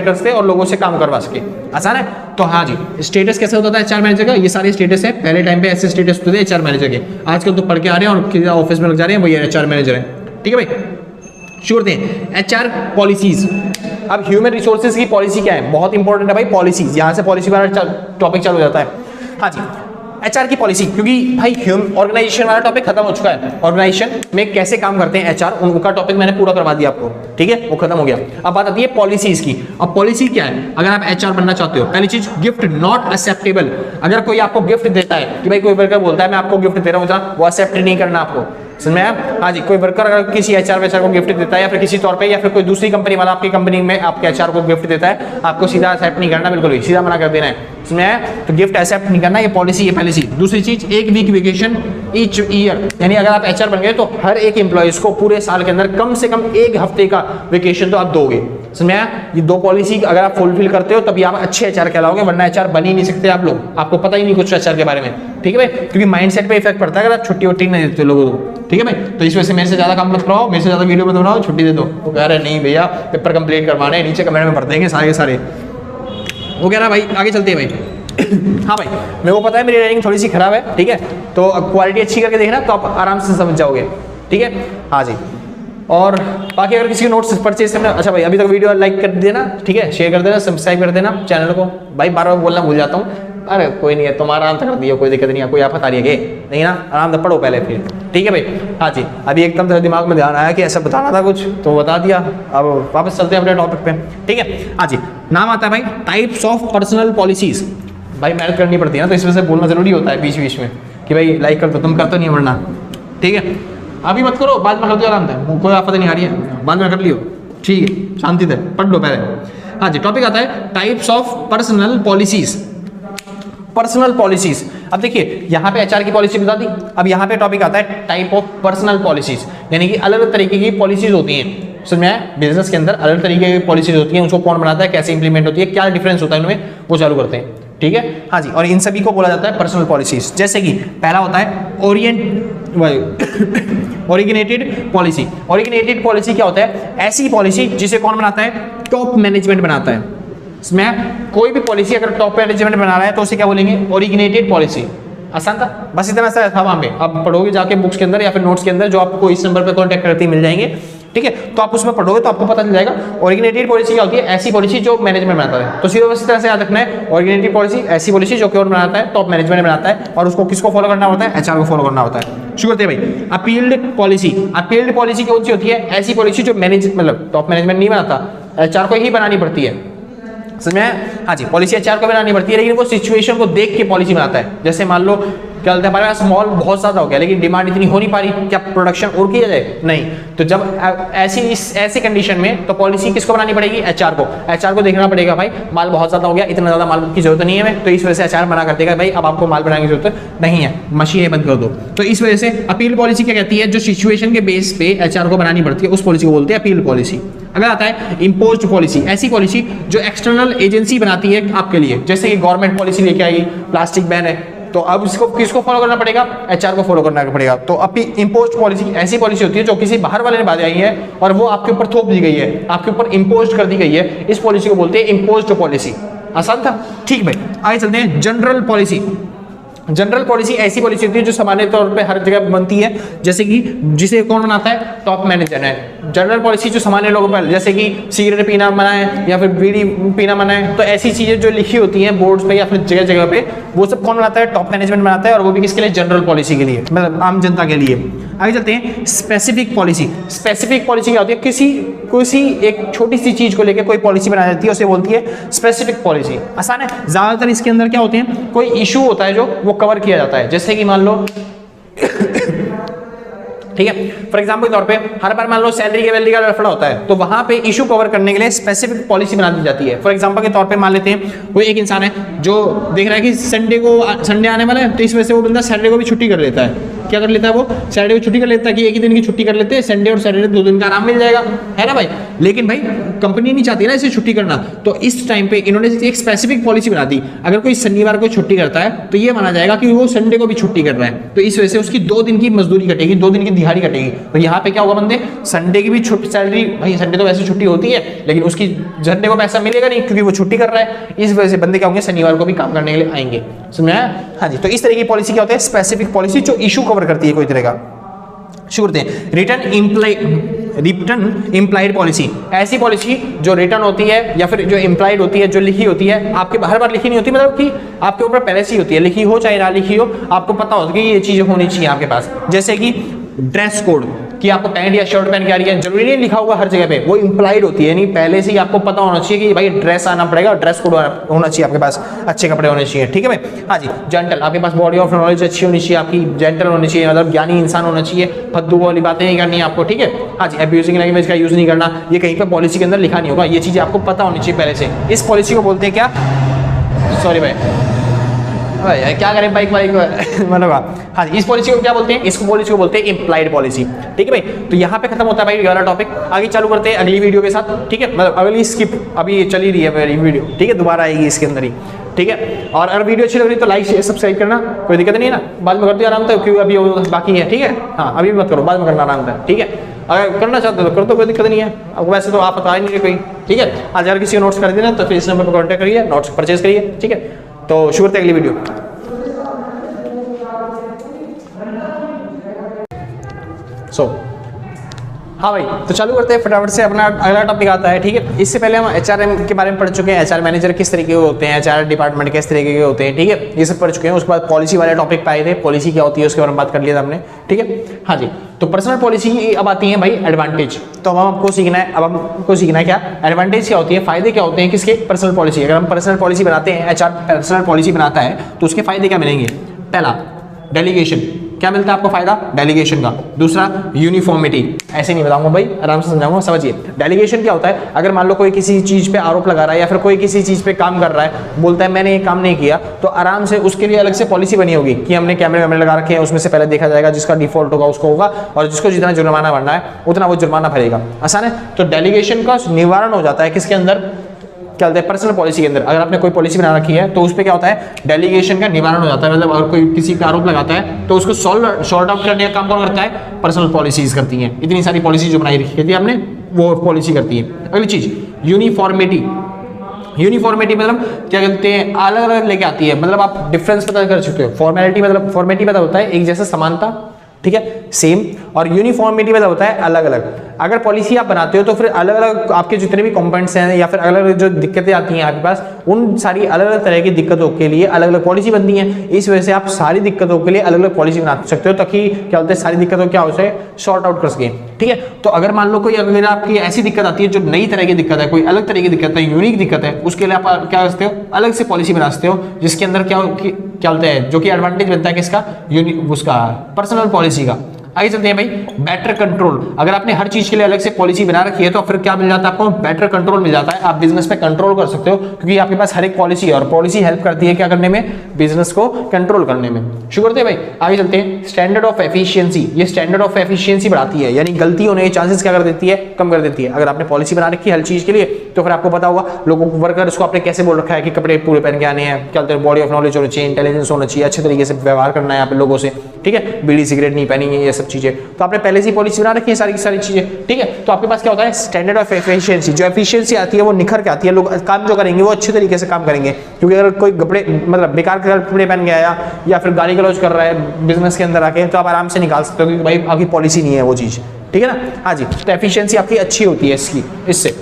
कर सके और लोगों से काम करवा सके। आसान है। तो हाँ जी, स्टेटस कैसे होता था एचआर मैनेजर का? ये सारे स्टेटस है। पहले टाइम पे ऐसे स्टेटस होते थे एचआर मैनेजर के, आजकल तो पढ़ के आ रहे हैं और ऑफिस में लग जा रहे हैं, वही एचआर मैनेजर है, ठीक है भाई। छोड़ दें एचआर पॉलिसीज। अब ह्यूमन रिसोर्सेज की पॉलिसी क्या है? बहुत इंपॉर्टेंट है भाई पॉलिसीज, यहां से पॉलिसी वाला टॉपिक चालू हो जाता है। हाँ जी, एचआर की पॉलिसी, क्योंकि भाई ऑर्गेनाइजेशन वाला टॉपिक खत्म हो चुका है। ऑर्गेनाइजेशन में कैसे काम करते हैं एचआर, उनका टॉपिक मैंने पूरा करवा दिया आपको, ठीक है, वो खत्म हो गया। अब बात आती है पॉलिसीज की। अब पॉलिसी क्या है अगर आप एचआर बनना चाहते हो? पहली चीज, गिफ्ट नॉट एक्सेप्टेबल। अगर कोई आपको गिफ्ट देता है कि भाई कोई वर्कर बोलता है मैं आपको गिफ्ट दे रहा हूँ, वो एक्सेप्ट नहीं करना आपको, समझ में आया? हाँ जी, कोई वर्कर अगर किसी एचआर को गिफ्ट देता है या फिर किसी तौर पे या फिर कोई दूसरी कंपनी वाला आपकी कंपनी में आपके एचआर को गिफ्ट देता है, आपको सीधा एक्सेप्ट नहीं करना, बिल्कुल सीधा मना कर देना है, समझ में आया? तो गिफ्ट एक्सेप्ट नहीं करना, ये पॉलिसी है पहली चीज। दूसरी चीज, एक वीक वेकेशन ईच ईयर, यानी अगर आप एचआर बन गए तो हर एक एम्प्लॉइज को पूरे साल के अंदर कम से कम एक हफ्ते का वेकेशन तो आप दोगे, समझ में आया? ये 2 पॉलिसी अगर आप फुलफिल करते हो तभी आप अच्छे एचआर कहलाओगे, वरना एचआर बन ही नहीं सकते आप लोग, आपको पता ही नहीं कुछ एचआर के बारे में, ठीक है भाई, क्योंकि माइंडसेट पे इफेक्ट पड़ता है अगर आप छुट्टी वट्टी नहीं देते लोगों को, ठीक है भाई। तो इस वजह से मेरे से ज्यादा काम मत कराओ, मेरे से ज्यादा वीडियो मत बनाओ, छुट्टी दे दो। वो कह रहे नहीं भैया पेपर कंप्लीट करवाना है, नीचे कमेंट में भर देंगे सारे के सारे। वो कह रहा भाई आगे चलते हैं भाई। हाँ भाई मेरे को पता है मेरी राइटिंग थोड़ी सी खराब है, ठीक है, तो क्वालिटी अच्छी करके देखना तो आप आराम से समझ जाओगे, ठीक है। हाँ जी, और बाकी अगर किसी को नोट्स परचेज करना, अच्छा भाई अभी तक वीडियो लाइक कर देना, ठीक है, शेयर कर देना, सब्सक्राइब कर देना चैनल को। भाई बार बार बोलना भूल जाता हूँ, अरे कोई नहीं है, तुम आराम से कर दियो, कोई दिक्कत नहीं है, कोई आफत आ रही है कि नहीं ना, आराम से पढ़ो पहले फिर, ठीक है भाई। हाँ जी, अभी एकदम से दिमाग में ध्यान आया कि ऐसा बताना था कुछ तो बता दिया। अब वापस चलते हैं अपने टॉपिक पे, ठीक है। हाँ जी, नाम आता है भाई टाइप्स ऑफ पर्सनल पॉलिसीज। भाई मेहनत करनी पड़ती है ना, तो इस वजह से बोलना जरूरी होता है बीच बीच में कि भाई लाइक कर दो, तुम कर तो नहीं वरना, ठीक है। अभी मत करो, बाद में कर दो आराम से, कोई आफत नहीं आ रही है, बाद में कर लियो, ठीक है, शांति से पढ़ लो पहले। हाँ जी, टॉपिक आता है types of personal policies. Personal policies, अब देखिए यहाँ पे एचआर की पॉलिसी बता दी, अब यहाँ पे टॉपिक आता है टाइप ऑफ पर्सनल पॉलिसीज, यानी कि अलग अलग तरीके की पॉलिसीज होती हैं। समझ में आया? बिजनेस के अंदर अलग तरीके की पॉलिसीज होती हैं, उसको कौन बनाता है, कैसे इंप्लीमेंट होती है, क्या डिफरेंस होता है उनमें, वो चालू करते हैं, ठीक है। हाँ जी, और इन सभी को बोला जाता है पर्सनल पॉलिसीज। जैसे कि पहला होता है ओरिजिनेटेड पॉलिसी। ओरिजिनेटेड पॉलिसी क्या होता है? ऐसी पॉलिसी जिसे कौन बनाता है? टॉप मैनेजमेंट बनाता है। इसमें कोई भी पॉलिसी अगर टॉप मैनेजमेंट बना रहा है तो उसे क्या बोलेंगे? Originated policy. आसान था, बस इतना सा था वहां पे। आप पढ़ोगे जाके बुक्स के अंदर या फिर नोट्स के अंदर, जो आपको इस नंबर पे कांटेक्ट करते ही मिल जाएंगे, ठीक है। तो आप उसमें पढ़ोगे तो आपको पता चल जाएगा ओरिजिनेटेड पॉलिसी क्या होती है। ऐसी पॉलिसी जो मैनेजमेंट बनाता है। तो सीधे इसी तरह से याद रखना है, ओरिजिनेटेड पॉलिसी ऐसी पॉलिसी जो कौन बनाता है? टॉप मैनेजमेंट बनाता है, और उसको किसको फॉलो करना होता है? एचआर को फॉलो करना होता है। शुरू करते हैं भाई। Appealed policy. अपील्ड पॉलिसी कौन सी होती है? ऐसी पॉलिसी जो मतलब टॉप मैनेजमेंट नहीं बनाता, एचआर को ही बनानी पड़ती है। समझ में आया? हाँ जी, पॉलिसी एचआर को बनानी पड़ती है, लेकिन वो सिचुएशन को देख के पॉलिसी बनाता है। जैसे मान लो क्या बोलते हैं, हमारे पास मॉल बहुत ज्यादा हो गया लेकिन डिमांड इतनी हो नहीं पा रही, क्या प्रोडक्शन और किया जाए? नहीं। तो जब ऐसी कंडीशन में तो पॉलिसी किसको बनानी पड़ेगी? एचआर को। एचआर को देखना पड़ेगा भाई माल बहुत ज्यादा हो गया, इतना ज्यादा माल की जरूरत नहीं है हमें, तो इस वजह से एचआर मना कर देगा भाई अब आपको माल बनाने की जरूरत नहीं है, मशीनें बंद कर दो। तो इस वजह से अपील पॉलिसी क्या कहती है? जो सिचुएशन के बेस पे एचआर को बनानी पड़ती है उस पॉलिसी को बोलते हैं अपील पॉलिसी। अगर आता है इम्पोज्ड पॉलिसी। ऐसी पॉलिसी जो एक्सटर्नल एजेंसी बनाती है आपके लिए, जैसे कि गवर्नमेंट पॉलिसी लेके आई प्लास्टिक बैन है, तो अब इसको किसको फॉलो करना पड़ेगा? एचआर को फॉलो करना पड़ेगा। तो अब इम्पोज्ड पॉलिसी ऐसी पॉलिसी होती है जो किसी बाहर वाले ने बात आई है और वो आपके ऊपर थोप दी गई है, आपके ऊपर इम्पोज कर दी गई है, इस पॉलिसी को बोलते हैं इम्पोज्ड पॉलिसी। आसान था? ठीक भाई, आगे चलते हैं जनरल पॉलिसी। जनरल पॉलिसी ऐसी पॉलिसी होती है जो सामान्य तौर पे हर जगह बनती है, जैसे कि जिसे कौन बनाता है? टॉप मैनेजर है। जनरल पॉलिसी जो सामान्य लोगों पर, जैसे कि सिगरेट पीना मना है या फिर बीड़ी पीना मना है, तो ऐसी चीजें जो लिखी होती हैं बोर्ड्स पे या फिर जगह जगह पे, वो सब कौन बनाता है? टॉप मैनेजमेंट बनाता है, और वो भी किसके लिए? जनरल पॉलिसी के लिए, मतलब आम जनता के लिए। आगे चलते हैं स्पेसिफिक पॉलिसी। स्पेसिफिक पॉलिसी क्या होती है? किसी एक छोटी सी चीज को लेकर कोई पॉलिसी बनाई जाती है, उसे बोलती है स्पेसिफिक पॉलिसी। आसान है, ज्यादातर इसके अंदर क्या होते हैं? कोई इशू होता है जो वो कवर किया जाता है, जैसे कि मान लो ठीक है, फॉर एग्जाम्पल के तौर पे हर बार मान लो सैलरी के वैल्यू का लफड़ा होता है, तो वहां पे इशू कवर करने के लिए स्पेसिफिक पॉलिसी बना दी जाती है। फॉर एग्जाम्पल के तौर पे मान लेते हैं कोई एक इंसान है जो देख रहा है कि संडे आने वाला है, तो इस वजह से वो बंदा सैटरडे को भी छुट्टी कर लेता है। क्या कर लेता है? वो सैटरडे को छुट्टी कर लेता है कि एक ही दिन की छुट्टी कर लेते हैं, संडे और सैटरडे 2 दिन का आराम मिल जाएगा, है ना भाई। लेकिन भाई कंपनी नहीं चाहती ना इसे छुट्टी करना, तो इस टाइम पे इन्होंने एक स्पेसिफिक पॉलिसी बना दी। अगर कोई शनिवार को छुट्टी करता है तो ये माना जाएगा कि वो संडे को भी छुट्टी कर रहा है, तो इस वजह से उसकी 2 दिन की मजदूरी कटेगी, 2 दिन की दिहाड़ी कटेगी। तो यहाँ पे क्या होगा बंदे? संडे की भी छुट्टी, सैलरी भाई संडे तो वैसे छुट्टी होती है लेकिन उसकी संडे को पैसा मिलेगा नहीं क्योंकि वो छुट्टी कर रहा है, इस वजह से बंदे क्या होंगे? शनिवार को भी काम करने के लिए आएंगे। समझ में आया? हाँ जी, तो इस तरह की पॉलिसी क्या होती है? स्पेसिफिक पॉलिसी जो इशू कवर करती है कोई तरह का। शुरू करते हैं रिटर्न इम्प्लाइड पॉलिसी। ऐसी पॉलिसी जो रिटर्न होती है या फिर जो इम्प्लाइड होती है, जो लिखी होती है, आपके हर बार लिखी नहीं होती, मतलब कि आपके ऊपर पहले से ही होती है, लिखी हो चाहे ना लिखी हो, आपको पता होता है कि ये चीजें होनी चाहिए आपके पास। जैसे कि ड्रेस कोड, कि आपको पैंट या शर्ट पहन के आ रही है, जरूरी नहीं लिखा होगा हर जगह पे, वो इम्प्लाइड होती है, यानी पहले से ही आपको पता होना चाहिए कि भाई ड्रेस आना पड़ेगा, ड्रेस कोड होना चाहिए आपके पास, अच्छे कपड़े होने चाहिए, ठीक है भाई। हाँ जी, जेंटल, आपके पास बॉडी ऑफ नॉलेज अच्छी होनी चाहिए, आपकी जेंटल होनी चाहिए, मतलब ज्ञानी इंसान होना चाहिए, फद्दू वाली बातें नहीं करनी है आपको, ठीक है। हाँ जी, अब्यूजिंग लैंग्वेज का यूज नहीं करना, ये कहीं पर पॉलिसी के अंदर लिखा नहीं होगा, ये चीजें आपको पता होनी चाहिए पहले से। इस पॉलिसी को बोलते हैं क्या? सॉरी भाई, अबे यार क्या करें बाइक वाइक मतलब हाँ, इस पॉलिसी को क्या बोलते हैं, इसको पॉलिसी को बोलते हैं इम्प्लाइड पॉलिसी। ठीक है भाई, तो यहाँ पे खत्म होता है भाई ये वाला टॉपिक। आगे चालू करते हैं अगली वीडियो के साथ। ठीक है, मतलब अगली स्किप अभी चली रही है मेरी वीडियो, ठीक है, दोबारा आएगी इसके अंदर ही। ठीक है, और अगर वीडियो अच्छी लग रही है तो लाइक शेयर सब्सक्राइब करना, कोई दिक्कत नहीं है ना, बाद में कर दिया आराम से, क्योंकि अभी बाकी है। ठीक है, हाँ अभी मत करो, बाद में करना आराम से। ठीक है, अगर करना चाहते हो तो कर दो, कोई दिक्कत नहीं है। अब वैसे तो आप बता ही नहीं रहे कोई। ठीक है, आज अगर किसी को नोट्स कर देना तो फिर इस नंबर पर कॉन्टैक्ट करिए, नोट्स परचेज करिए। ठीक है, तो शुरू करते हैं अगली वीडियो। हाँ भाई, तो चालू करते हैं फटाफट से, अपना अगला टॉपिक आता है। ठीक है, इससे पहले हम एचआरएम के बारे में पढ़ चुके हैं, एचआर मैनेजर किस तरीके के होते हैं, एचआर डिपार्टमेंट किस तरीके के होते हैं। ठीक है, ये सब पढ़ चुके हैं। उसके बाद पॉलिसी वाले टॉपिक पे आए थे, पॉलिसी क्या होती है उसके बारे में बात कर लिया था हमने। ठीक है, हाँ जी, तो पर्सनल पॉलिसी अब आती है भाई एडवांटेज। तो अब हमको सीखना है, अब हमको सीखना है क्या एडवांटेज क्या होती है, फायदे क्या होते हैं किसके, पर्सनल पॉलिसी। अगर हम पर्सनल पॉलिसी बनाते हैं, एचआर पर्सनल पॉलिसी बनाता है तो उसके फायदे क्या मिलेंगे। पहला, डेलीगेशन, क्या मिलता है आपको फायदा डेलीगेशन का। दूसरा, यूनिफॉर्मिटी, ऐसे नहीं बताऊंगा भाई, आराम से समझाऊंगा, समझिए। डेलीगेशन क्या होता है, अगर मान लो कोई किसी चीज पे आरोप लगा रहा है या फिर कोई किसी चीज पे काम कर रहा है, बोलता है मैंने ये काम नहीं किया, तो आराम से उसके लिए अलग से पॉलिसी बनी होगी कि हमने कैमरे वैमरे लगा रखे हैं, उसमें से पहले देखा जाएगा, जिसका डिफॉल्ट होगा उसको होगा, और जिसको जितना जुर्माना भरना है उतना वो जुर्माना भरेगा। आसान है, तो डेलीगेशन का निवारण हो जाता है किसके अंदर, क्या होता है पर्सनल पॉलिसी के अंदर। अगर आपने कोई पॉलिसी बना रखी है तो उस पर क्या होता है, डेलीगेशन का निवारण हो जाता है। मतलब अगर कोई किसी का आरोप लगाता है तो उसको सॉर्ट आउट करने का काम कौन करता है, पर्सनल पॉलिसीज करती हैं। इतनी सारी पॉलिसी जो बनाई रखी थी आपने वो पॉलिसी करती है। अगली चीज, यूनिफॉर्मिटी। यूनिफॉर्मिटी मतलब क्या कहते हैं, अलग अलग लेके आती है, मतलब आप डिफरेंस पता कर सकते हो। फॉर्मेलिटी मतलब फॉर्मेलिटी पता होता है एक जैसा समानता, ठीक है, सेम, और यूनिफॉर्मिटी मतलब होता है अलग अलग। अगर पॉलिसी आप बनाते हो तो फिर अलग अलग आपके जितने भी कंपोनेंट्स हैं या फिर अलग अलग जो दिक्कतें आती हैं आपके पास, उन सारी अलग अलग तरह की दिक्कतों के लिए अलग अलग पॉलिसी बनती है। इस वजह से आप सारी दिक्कतों के लिए अलग अलग पॉलिसी बना सकते हो, ताकि क्या होता है सारी दिक्कतों क्या हो जाए, सॉर्ट आउट कर सके। ठीक है, तो अगर मान लो कोई अगर आपकी ऐसी दिक्कत आती है जो नई तरह की दिक्कत है, कोई अलग तरह की दिक्कत है, यूनिक दिक्कत है, उसके लिए आप क्या करते हो, अलग से पॉलिसी बना सकते हो, जिसके अंदर क्या होता है, जो कि एडवांटेज बनता है किसका, उसका पर्सनल पॉलिसी का। आगे चलते हैं भाई, बेटर कंट्रोल। अगर आपने हर चीज के लिए अलग से पॉलिसी बना रखी है तो फिर क्या मिल जाता है आपको, बेटर कंट्रोल मिल जाता है। आप बिजनेस पे कंट्रोल कर सकते हो क्योंकि आपके पास हर एक पॉलिसी है, और पॉलिसी हेल्प करती है क्या करने में, बिजनेस को कंट्रोल करने में। शुरू करते हैं भाई, आगे चलते हैं। स्टैंडर्ड ऑफ एफिशिएंसी, ये स्टैंडर्ड ऑफ एफिशिएंसी बढ़ाती है, यानी गलती होने के चांसेस क्या कर देती है, कम कर देती है। अगर आपने पॉलिसी बना रखी है हर चीज के लिए तो फिर आपको पता होगा लोगों को, वर्कर्स को आपने कैसे बोल रखा है कि कपड़े पूरे पहन के आने हैं, क्या बोलते हैं, बॉडी ऑफ नॉलेज होनी चाहिए, इंटेलिजेंस होना चाहिए, अच्छे तरीके से व्यवहार करना है यहाँ पे लोगों से। ठीक है, बीड़ी सिगरेट नहीं पहनी है, ये सब चीजें तो आपने पहले से पॉलिसी बना रखी है सारी की सारी चीजें। ठीक है, तो आपके पास क्या होता है, स्टैंडर्ड ऑफ एफिशिएंसी। जो एफिशिएंसी आती है वो निखर के आती है, लोग काम जो करेंगे वो अच्छे तरीके से काम करेंगे। क्योंकि अगर कोई कपड़े मतलब बेकार के कपड़े पहन के आया या फिर गाली गलौज कर रहा है बिजनेस के अंदर आके, तो आप आराम से निकाल सकते हो क्योंकि भाई आपकी पॉलिसी नहीं है वो चीज। ठीक है ना, हाँ जी, तो एफिशिएंसी आपकी अच्छी होती है इसकी, इससे।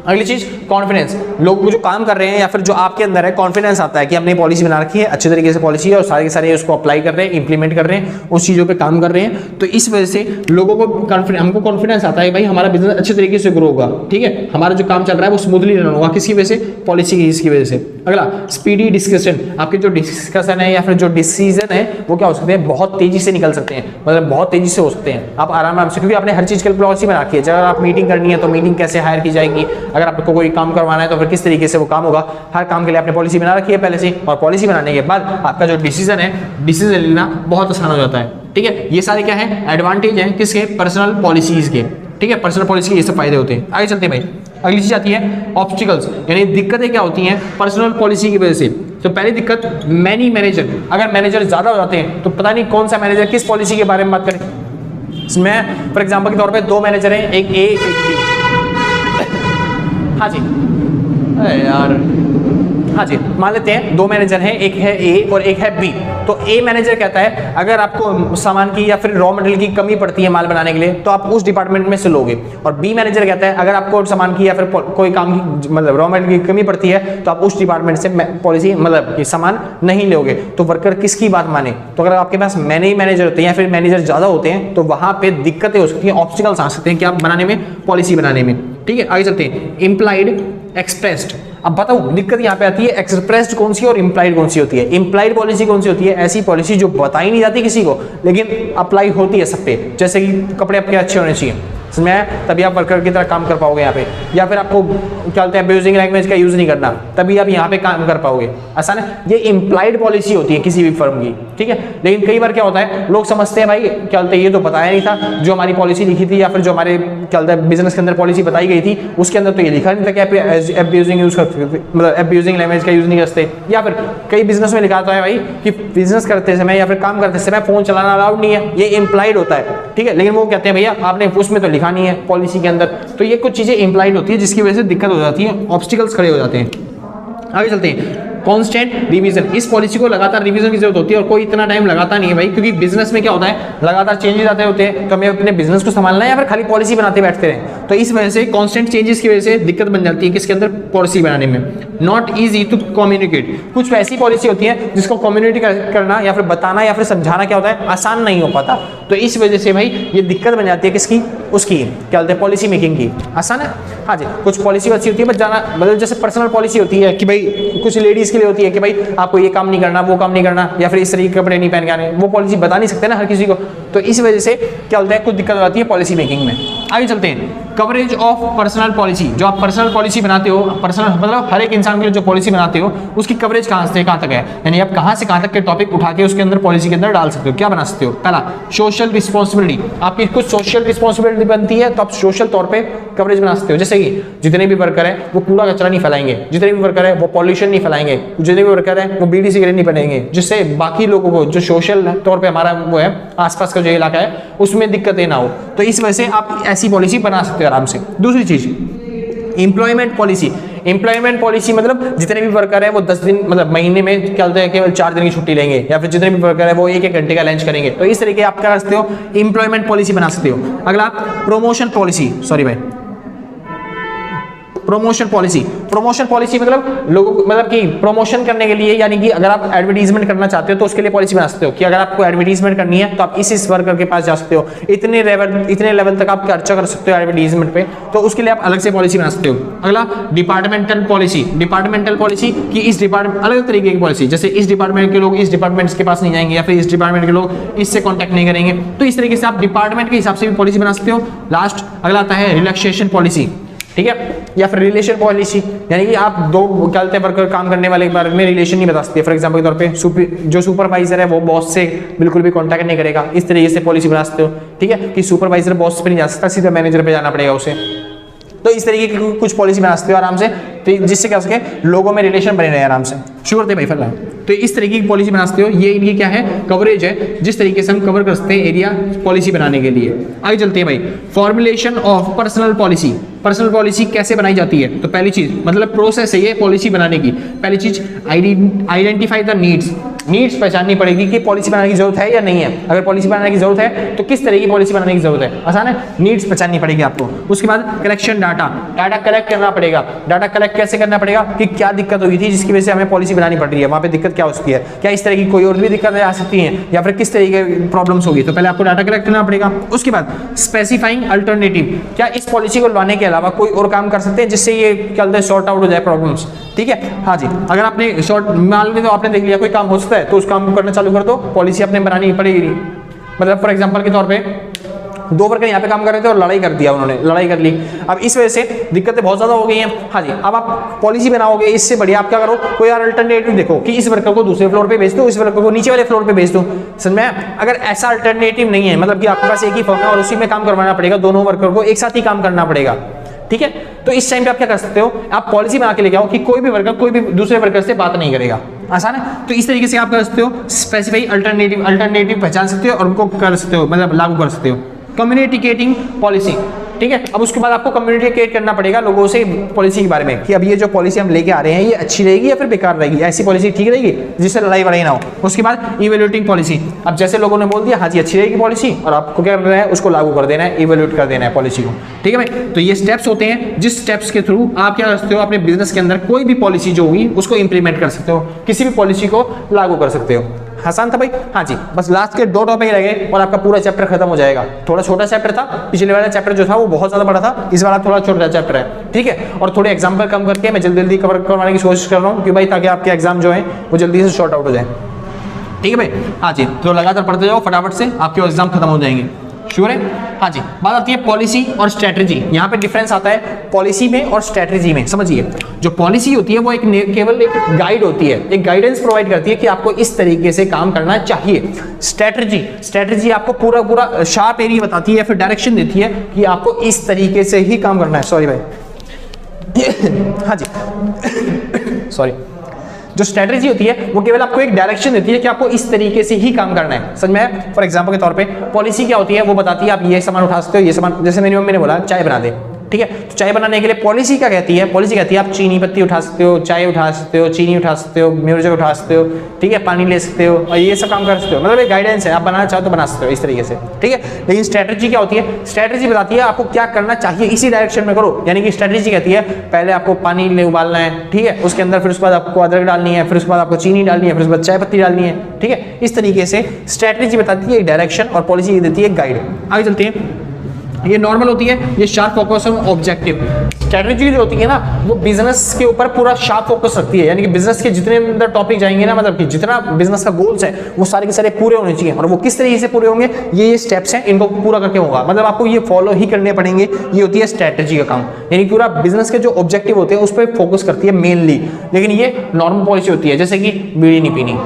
अगली चीज, कॉन्फिडेंस। लोग जो काम कर रहे हैं या फिर जो आपके अंदर है, कॉन्फिडेंस आता है कि हमने पॉलिसी बना रखी है, अच्छे तरीके से पॉलिसी है और सारे के सारे उसको अप्लाई कर रहे हैं, इंप्लीमेंट कर रहे हैं, उस चीज़ों पे काम कर रहे हैं। तो इस वजह से लोगों को हमको कॉन्फिडेंस आता है भाई हमारा बिजनेस अच्छे तरीके से ग्रो होगा। ठीक है, हमारा जो काम चल रहा है वो स्मूथली रन होगा, किसकी वजह से, पॉलिसी की इसकी वजह से। अगला, स्पीडी डिस्कशन। आपके जो डिस्कशन है या फिर जो डिसीजन है वो क्या हो सकते हैं, बहुत तेजी से निकल सकते हैं, मतलब बहुत तेजी से हो सकते हैं। आप आराम से, क्योंकि आपने हर चीज़ की पॉलिसी बना रखी है। अगर आप मीटिंग करनी है तो मीटिंग कैसे हायर की जाएगी, अगर आपको कोई काम करवाना है तो फिर किस तरीके से वो काम होगा, हर काम के लिए आपने पॉलिसी बना रखी है पहले से। और पॉलिसी बनाने के बाद आपका जो डिसीजन है, डिसीजन लेना बहुत आसान हो जाता है। ठीक है, ये सारे क्या है, एडवांटेज हैं किसके, पर्सनल पॉलिसीज के। ठीक है, पर्सनल पॉलिसी के ये सब फायदे होते हैं। आगे चलते हैं भाई, अगली चीज आती है ऑब्स्टिकल्स, यानी दिक्कतें क्या होती हैं पर्सनल पॉलिसी की वजह से। तो पहली दिक्कत, मैनी मैनेजर। अगर मैनेजर ज्यादा हो जाते हैं तो पता नहीं कौन सा मैनेजर किस पॉलिसी के बारे में बात करें। इसमें फॉर एग्जाम्पल के तौर पर 2 मैनेजर हैं, एक ए एक बी। हाँ जी, अरे यार, हाँ जी, मान लेते हैं 2 मैनेजर हैं, एक है ए और एक है बी। तो ए मैनेजर कहता है अगर आपको सामान की या फिर रॉ मटेरियल की कमी पड़ती है माल बनाने के लिए तो आप उस डिपार्टमेंट में से लोगे। और बी मैनेजर कहता है अगर आपको सामान की या फिर कोई काम की मतलब रॉ मटेरियल की कमी पड़ती है तो आप उस डिपार्टमेंट से पॉलिसी मतलब कि सामान नहीं लोगे। तो वर्कर किसकी बात माने, तो अगर आपके पास मैनी मैनेजर होते हैं या फिर मैनेजर ज्यादा होते हैं तो वहां पे दिक्कतें हो सकती हैं, ऑब्स्टिकल्स आ सकते हैं कि आप बनाने में, पॉलिसी बनाने में। ठीक है, आगे चलते हैं, इम्प्लाइड एक्सप्रेस्ड। अब बताओ दिक्कत यहाँ पे आती है, एक्सप्रेस्ड कौन सी और इम्प्लाइड कौन सी होती है। इम्प्लाइड पॉलिसी कौन सी होती है, ऐसी पॉलिसी जो बताई नहीं जाती किसी को लेकिन अप्लाई होती है सब पे, जैसे कि कपड़े आपके अच्छे होने चाहिए, समझ में आया, तभी आप वर्कर की तरह काम कर पाओगे यहाँ पे। या फिर आपको क्या बोलते हैं अब्यूजिंग लैंग्वेज का यूज नहीं करना, तभी आप यहाँ पे काम कर पाओगे। आसान है, ये इम्प्लाइड पॉलिसी होती है किसी भी फर्म की, ठीक है। लेकिन कई बार क्या होता है, लोग समझते हैं भाई क्या बोलते हैं ये तो बताया नहीं था, जो हमारी पॉलिसी लिखी थी या फिर जो हमारे क्या बोलते हैं बिजनेस के अंदर पॉलिसी बताई गई थी उसके अंदर तो ये लिखा नहीं था कि आप अब्यूजिंग यूज कर मतलब अब्यूजिंग लैंग्वेज का यूज नहीं करते। या फिर कई बिजनेस में लिखा होता है भाई कि बिजनेस करते समय या फिर काम करते समय फोन चलाना अलाउड नहीं है, ये इम्प्लाइड होता है, ठीक है। लेकिन वो कहते हैं भैया आपने उसमें तो लिखा नहीं है पॉलिसी के अंदर, तो ये कुछ चीजें इम्प्लाइड होती है जिसकी वजह से दिक्कत हो जाती है, ऑब्स्टिकल्स खड़े हो जाते हैं। आगे चलते हैं, कांस्टेंट रिवीजन, इस पॉलिसी को लगातार रिवीजन की जरूरत होती है और कोई इतना टाइम लगाता नहीं है भाई, क्योंकि बिजनेस में क्या होता है लगातार चेंजेस आते होते हैं, तो हमें अपने बिजनेस को संभालना है या फिर खाली पॉलिसी बनाते बैठते रहे, तो इस वजह से कांस्टेंट चेंजेस की वजह से दिक्कत बन जाती है किसके अंदर, पॉलिसी बनाने में। नॉट ईजी टू कम्युनिकेट, कुछ ऐसी पॉलिसी होती है जिसको कम्युनिकेट करना या फिर बताना या फिर समझाना क्या होता है आसान नहीं हो पाता, तो इस वजह से भाई ये दिक्कत बन जाती है किसकी, उसकी क्या बोलते हैं पॉलिसी मेकिंग की। आसान है, हाँ जी। कुछ पॉलिसी अच्छी होती है बस जाना, मतलब जैसे पर्सनल पॉलिसी होती है कि भाई कुछ लेडीज के लिए होती है कि भाई आपको ये काम नहीं करना, वो काम नहीं करना, या फिर इस तरीके के कपड़े नहीं पहन के आने, वो पॉलिसी बता नहीं सकते ना हर किसी को, तो इस वजह से क्या होता है कुछ दिक्कत आती है पॉलिसी मेकिंग में। आगे चलते हैं, कवरेज ऑफ पर्सनल पॉलिसी, जो आप पर्सनल पॉलिसी बनाते हो, पर्सनल मतलब हर एक इंसान के लिए जो पॉलिसी बनाते हो उसकी कवरेज कहाँ से कहाँ तक है, यानी आप कहाँ से कहाँ तक के टॉपिक उठा के उसके अंदर पॉलिसी के अंदर डाल सकते हो, क्या बना सकते हो। पहला, सोशल रिस्पॉन्सिबिलिटी, आपकी कुछ सोशल रिस्पॉन्सिबिलिटी बनती है तो आप सोशल तौर पे कवरेज बना सकते हो, जैसे कि जितने भी वर्कर है वो कूड़ा कचरा नहीं फैलाएंगे, जितने भी वर्कर है वो पॉल्यूशन नहीं फैलाएंगे, जितने भी वर्कर है वो बीड़ी सिगरेट नहीं पहनेंगे, जिससे बाकी लोगों को जो सोशल तौर पे हमारा वो है आसपास का जो इलाका है उसमें दिक्कतें ना हो, तो इस वजह से आप ऐसी पॉलिसी बना सकते हो आराम से। दूसरी चीज, एम्प्लॉयमेंट पॉलिसी, एम्प्लॉयमेंट पॉलिसी मतलब जितने भी वर्कर है वो 10 दिन मतलब महीने में क्या बोलते हैं केवल 4 दिन की छुट्टी लेंगे, या फिर जितने भी वर्कर है वो 1-1 घंटे का लंच करेंगे, तो इस तरीके आप क्या कर सकते हो एम्प्लॉयमेंट पॉलिसी बना सकते हो। अगला, प्रमोशन पॉलिसी, सॉरी भाई, प्रमोशन पॉलिसी, प्रमोशन पॉलिसी मतलब लोगों मतलब कि प्रमोशन करने के लिए, यानी कि अगर आप एडवर्टीजमेंट करना चाहते हो तो उसके लिए पॉलिसी बना सकते हो कि अगर आपको एडवर्टीजमेंट करनी है तो आप इस वर्कर के पास जा सकते हो, इतने लेवल तक आप खर्चा कर सकते हो एडवर्टीजमेंट पे, तो उसके लिए आप अलग से पॉलिसी बना सकते हो। अगला, डिपार्टमेंटल पॉलिसी, डिपार्टमेंटल पॉलिसी कि इस डिपार्टमेंट अलग तरीके की पॉलिसी, जैसे इस डिपार्टमेंट के लोग इस डिपार्टमेंट के पास नहीं जाएंगे या फिर इस डिपार्टमेंट के लोग इससे कॉन्टैक्ट नहीं करेंगे, तो इस तरीके से आप डिपार्टमेंट के हिसाब से भी पॉलिसी बना सकते हो। लास्ट, अगला आता है रिलैक्सेशन पॉलिसी, ठीक है, या फिर रिलेशन पॉलिसी, यानी कि आप दो क्या बोलते हैं वर्कर काम करने वाले के बारे में रिलेशन नहीं बता सकते, फॉर एग्जांपल के तौर पे जो सुपरवाइजर है वो बॉस से बिल्कुल भी कांटेक्ट नहीं करेगा, इस तरीके से पॉलिसी बना सकते हो, ठीक है, कि सुपरवाइजर बॉस पे नहीं जा सकता, सीधा मैनेजर पे जाना पड़ेगा उसे, तो इस तरीके की कुछ पॉलिसी बना सकते हो आराम से, तो जिससे क्या हो सके लोगों में रिलेशन बने रहे आराम से। शुरू करते हैं भाई फिलहाल, तो इस तरीके की पॉलिसी बना सकते हो, ये इनकी क्या है कवरेज है, जिस तरीके से हम कवर कर सकते हैं एरिया पॉलिसी बनाने के लिए। आगे चलते हैं भाई, formulation of personal policy, personal policy कैसे बनाई जाती है, तो पहली चीज मतलब प्रोसेस है ये पॉलिसी बनाने की, पहली चीज आइडेंटिफाई द नीड्स पहचाननी पड़ेगी कि पॉलिसी बनाने की जरूरत है या नहीं है, अगर पॉलिसी बनाने की जरूरत है तो किस तरह की पॉलिसी बनाने की जरूरत है, आसान है, नीड्स पहचाननी पड़ेगी आपको। उसके बाद कलेक्शन डाटा कलेक्ट करना पड़ेगा, डाटा कलेक्ट कैसे करना पड़ेगा कि क्या दिक्कत हुई थी जिसकी वजह से हमें पॉलिसी बनानी पड़ रही है, वहां पे दिक्कत क्या हो सकती है, क्या इस तरह की कोई और भी दिक्कतें आ सकती हैं या फिर किस तरीके की प्रॉब्लम्स होगी, तो पहले आपको डाटा कलेक्ट करना पड़ेगा। उसके बाद स्पेसिफाइंग अल्टरनेटिव, क्या इस पॉलिसी को लाने के अलावा कोई और काम कर सकते हैं जिससे ये क्या बोलते हैं सॉर्ट आउट हो जाए प्रॉब्लम्स, ठीक है, हाँ जी। अगर आपने शॉर्ट मान लो तो आपने देख लिया कोई काम हो सकता है तो उस काम को करना चालू कर दो, पॉलिसी आपने बनानी पड़ेगी। मतलब फॉर एग्जांपल के तौर पे दो वर्कर यहाँ पे काम कर रहे थे और लड़ाई कर दिया उन्होंने, लड़ाई कर ली, अब इस वजह से दिक्कतें बहुत ज्यादा हो गई हैं, हाँ जी। अब आप पॉलिसी बनाओगे, इससे बढ़िया आप क्या करो कोई और अल्टरनेटिव देखो कि इस वर्कर को दूसरे फ्लोर पे भेज दो, इस वर्कर को नीचे वाले फ्लोर पे भेज दो, समझ में। अगर ऐसा अल्टरनेटिव नहीं है, मतलब कि आपके पास एक ही फर्म है और उसी में काम करवाना पड़ेगा, दोनों वर्कर को एक साथ ही काम करना पड़ेगा, ठीक है, तो इस टाइम पे आप क्या कर सकते हो, आप पॉलिसी बना के लेके आओ कि कोई भी वर्कर कोई भी दूसरे वर्कर से बात नहीं करेगा, आसान है। तो इस तरीके से आप कर सकते हो स्पेसिफाई अल्टरनेटिव पहचान सकते हो और उनको कर सकते हो, मतलब लागू कर सकते हो। कम्युनिकेटिंग पॉलिसी, ठीक है, अब उसके बाद आपको कम्युनिकेट करना पड़ेगा लोगों से पॉलिसी के बारे में कि अब ये जो पॉलिसी हम लेके आ रहे हैं ये अच्छी रहेगी या फिर बेकार रहेगी, ऐसी पॉलिसी ठीक रहेगी जिससे लड़ाई वड़ाई ना हो। उसके बाद इवेल्यूटिंग पॉलिसी, अब जैसे लोगों ने बोल दिया हाँ जी अच्छी रहेगी पॉलिसी, और आपको क्या करना है उसको लागू कर देना है, इवेल्यूट कर देना है पॉलिसी को, ठीक है भाई। तो ये स्टेप्स होते हैं जिस स्टेप्स के थ्रू आप क्या कर सकते हो अपने बिजनेस के अंदर कोई भी पॉलिसी जो होगी उसको इंप्लीमेंट कर सकते हो, किसी भी पॉलिसी को लागू कर सकते हो। आसान था भाई, हाँ जी। बस लास्ट के 2 टॉपिक रह गए और आपका पूरा चैप्टर खत्म हो जाएगा। थोड़ा छोटा चैप्टर था, पिछले वाला चैप्टर जो था वो बहुत ज्यादा बड़ा था, इस वाला थोड़ा छोटा चैप्टर है, ठीक है। और थोड़े एग्जाम्पल कम करके मैं जल्दी कवर करवाने की कोशिश कर रहा हूँ कि भाई ताकि आपके एग्जाम जो है वो जल्दी से शॉर्ट आउट हो जाए, ठीक है भाई। हाँ जी, तो लगातार पढ़ते जाओ फटाफट से, आपके एग्जाम खत्म हो जाएंगे। श्योर है? हाँ जी, बात आती है पॉलिसी और स्ट्रेटजी। यहाँ पे डिफरेंस आता है पॉलिसी में और स्ट्रेटजी में। समझिए, जो पॉलिसी होती है वो केवल एक गाइड होती है, एक गाइडेंस प्रोवाइड करती है कि आपको इस तरीके से काम करना चाहिए। स्ट्रेटजी आपको पूरा शार्प एरिया बताती है, फिर डायरेक्शन देती है कि आपको इस तरीके से ही काम करना है। सॉरी भाई हाँ जी सॉरी। जो स्ट्रेटजी होती है वो केवल आपको एक डायरेक्शन देती है कि आपको इस तरीके से ही काम करना है। समझ में आया? फॉर एग्जांपल के तौर पे पॉलिसी क्या होती है, वो बताती है आप ये सामान उठा सकते हो, ये सामान, जैसे मेरी मम्मी ने बोला चाय बना दे, ठीक है, तो चाय बनाने के लिए पॉलिसी क्या कहती है? पॉलिसी कहती है आप चीनी पत्ती उठा सकते हो, चाय उठा सकते हो, चीनी उठा सकते हो, मिर्च उठा सकते हो, ठीक है, पानी ले सकते हो और ये सब काम कर सकते हो। मतलब एक गाइडेंस है, आप बनाना चाहो तो बना सकते हो इस तरीके से, ठीक है। लेकिन स्ट्रेटजी क्या होती है? स्ट्रेटजी बताती है आपको क्या करना चाहिए, इसी डायरेक्शन में करो। यानी कि स्ट्रेटजी कहती है पहले आपको पानी ले उबालना है, ठीक है, उसके अंदर फिर उसके बाद आपको अदरक डालनी है, फिर उसके बाद आपको चीनी डालनी है, फिर उसके बाद चाय पत्ती डालनी है, ठीक है। इस तरीके से स्ट्रेटजी बताती है एक डायरेक्शन और पॉलिसी देती है गाइड। आगे चलते हैं। ये नॉर्मल होती है, ये sharp focus on objective. Strategy जो होती है ना वो बिजनेस के ऊपर पूरा शार्प फोकस रखती है, यानी कि बिजनेस के जितने अंदर टॉपिक जाएंगे ना, मतलब कि जितना बिजनेस का गोल्स है वो सारे के सारे पूरे होने चाहिए। और वो किस तरीके से पूरे होंगे, ये स्टेप्स हैं, इनको पूरा करके होगा, मतलब आपको ये फॉलो ही करने पड़ेंगे। ये होती है स्ट्रेटजी का काम, यानी पूरा बिजनेस के जो ऑब्जेक्टिव होते हैं उस पर फोकस करती है मेनली। लेकिन ये नॉर्मल पॉलिसी होती है, जैसे कि बीड़ी नहीं पीनी,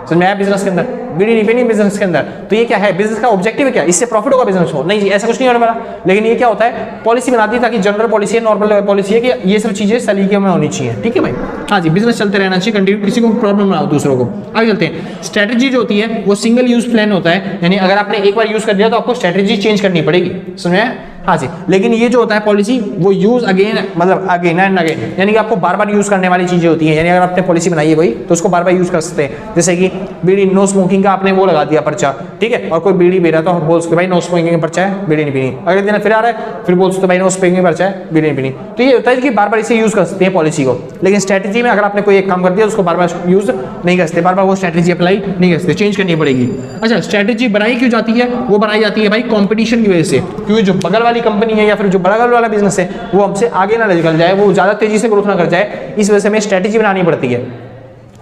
समझ में आया? बिजनेस के अंदर बीड़ी नहीं पीनी बिजनेस के अंदर, तो ये क्या है? बिजनेस का ऑब्जेक्टिव है क्या? इससे प्रॉफिट होगा बिजनेस को? नहीं जी, ऐसा कुछ नहीं होने वाला। लेकिन ये क्या होता है? पॉलिसी बनाती है, ताकि जनरल पॉलिसी है, नॉर्मल पॉलिसी है कि ये सब चीजें सलीके में होनी चाहिए, ठीक है भाई। हाँ जी, बिजनेस चलते रहना चाहिए कंटिन्यू, किसी को प्रॉब्लम ना हो दूसरों को। आगे चलते हैं। स्ट्रेटजी जो होती है वो सिंगल यूज प्लान होता है, यानी अगर आपने एक बार यूज कर दिया तो आपको स्ट्रेटजी चेंज करनी पड़ेगी, समझ में? हाँ जी। लेकिन ये जो होता है पॉलिसी वो यूज अगेन, मतलब अगेन एंड अगेन, यानी कि आपको बार बार यूज करने वाली चीजें होती है। यानी अगर आपने पॉलिसी बनाई है कोई तो उसको बार बार यूज कर सकते हैं। जैसे कि बीड़ी नो स्मोकिंग का आपने वो लगा दिया पर्चा, ठीक है, और कोई बीड़ी पी रहा तो बोल सकते भाई नो स्मोकिंग का पर्चा है, बीड़ी नहीं पीनी। अगले दिन फिर आ रहा है, फिर बोल सकते भाई नो स्मोकिंग का पर्चा है, बीड़ी नहीं पीनी। तो ये होता है कि बार बार इसे यूज कर सकते हैं पॉलिसी को। लेकिन स्ट्रेटजी में अगर आपने कोई एक काम कर दिया उसको बार बार यूज नहीं कर सकते, बार बार वो स्ट्रेटजी अप्लाई नहीं कर सकते, चेंज करनी पड़ेगी। अच्छा, स्ट्रेटजी बनाई क्यों जाती है? वो बनाई जाती है भाई कॉम्पिटिशन की वजह से, क्योंकि जो बगल वाली कंपनी है या फिर जो बगल वाला बिजनेस है वो हमसे आगे ना निकल जाए, वो ज्यादा तेजी से ग्रोथ ना कर जाए, इस वजह से हमें स्ट्रेटजी बनानी पड़ती है,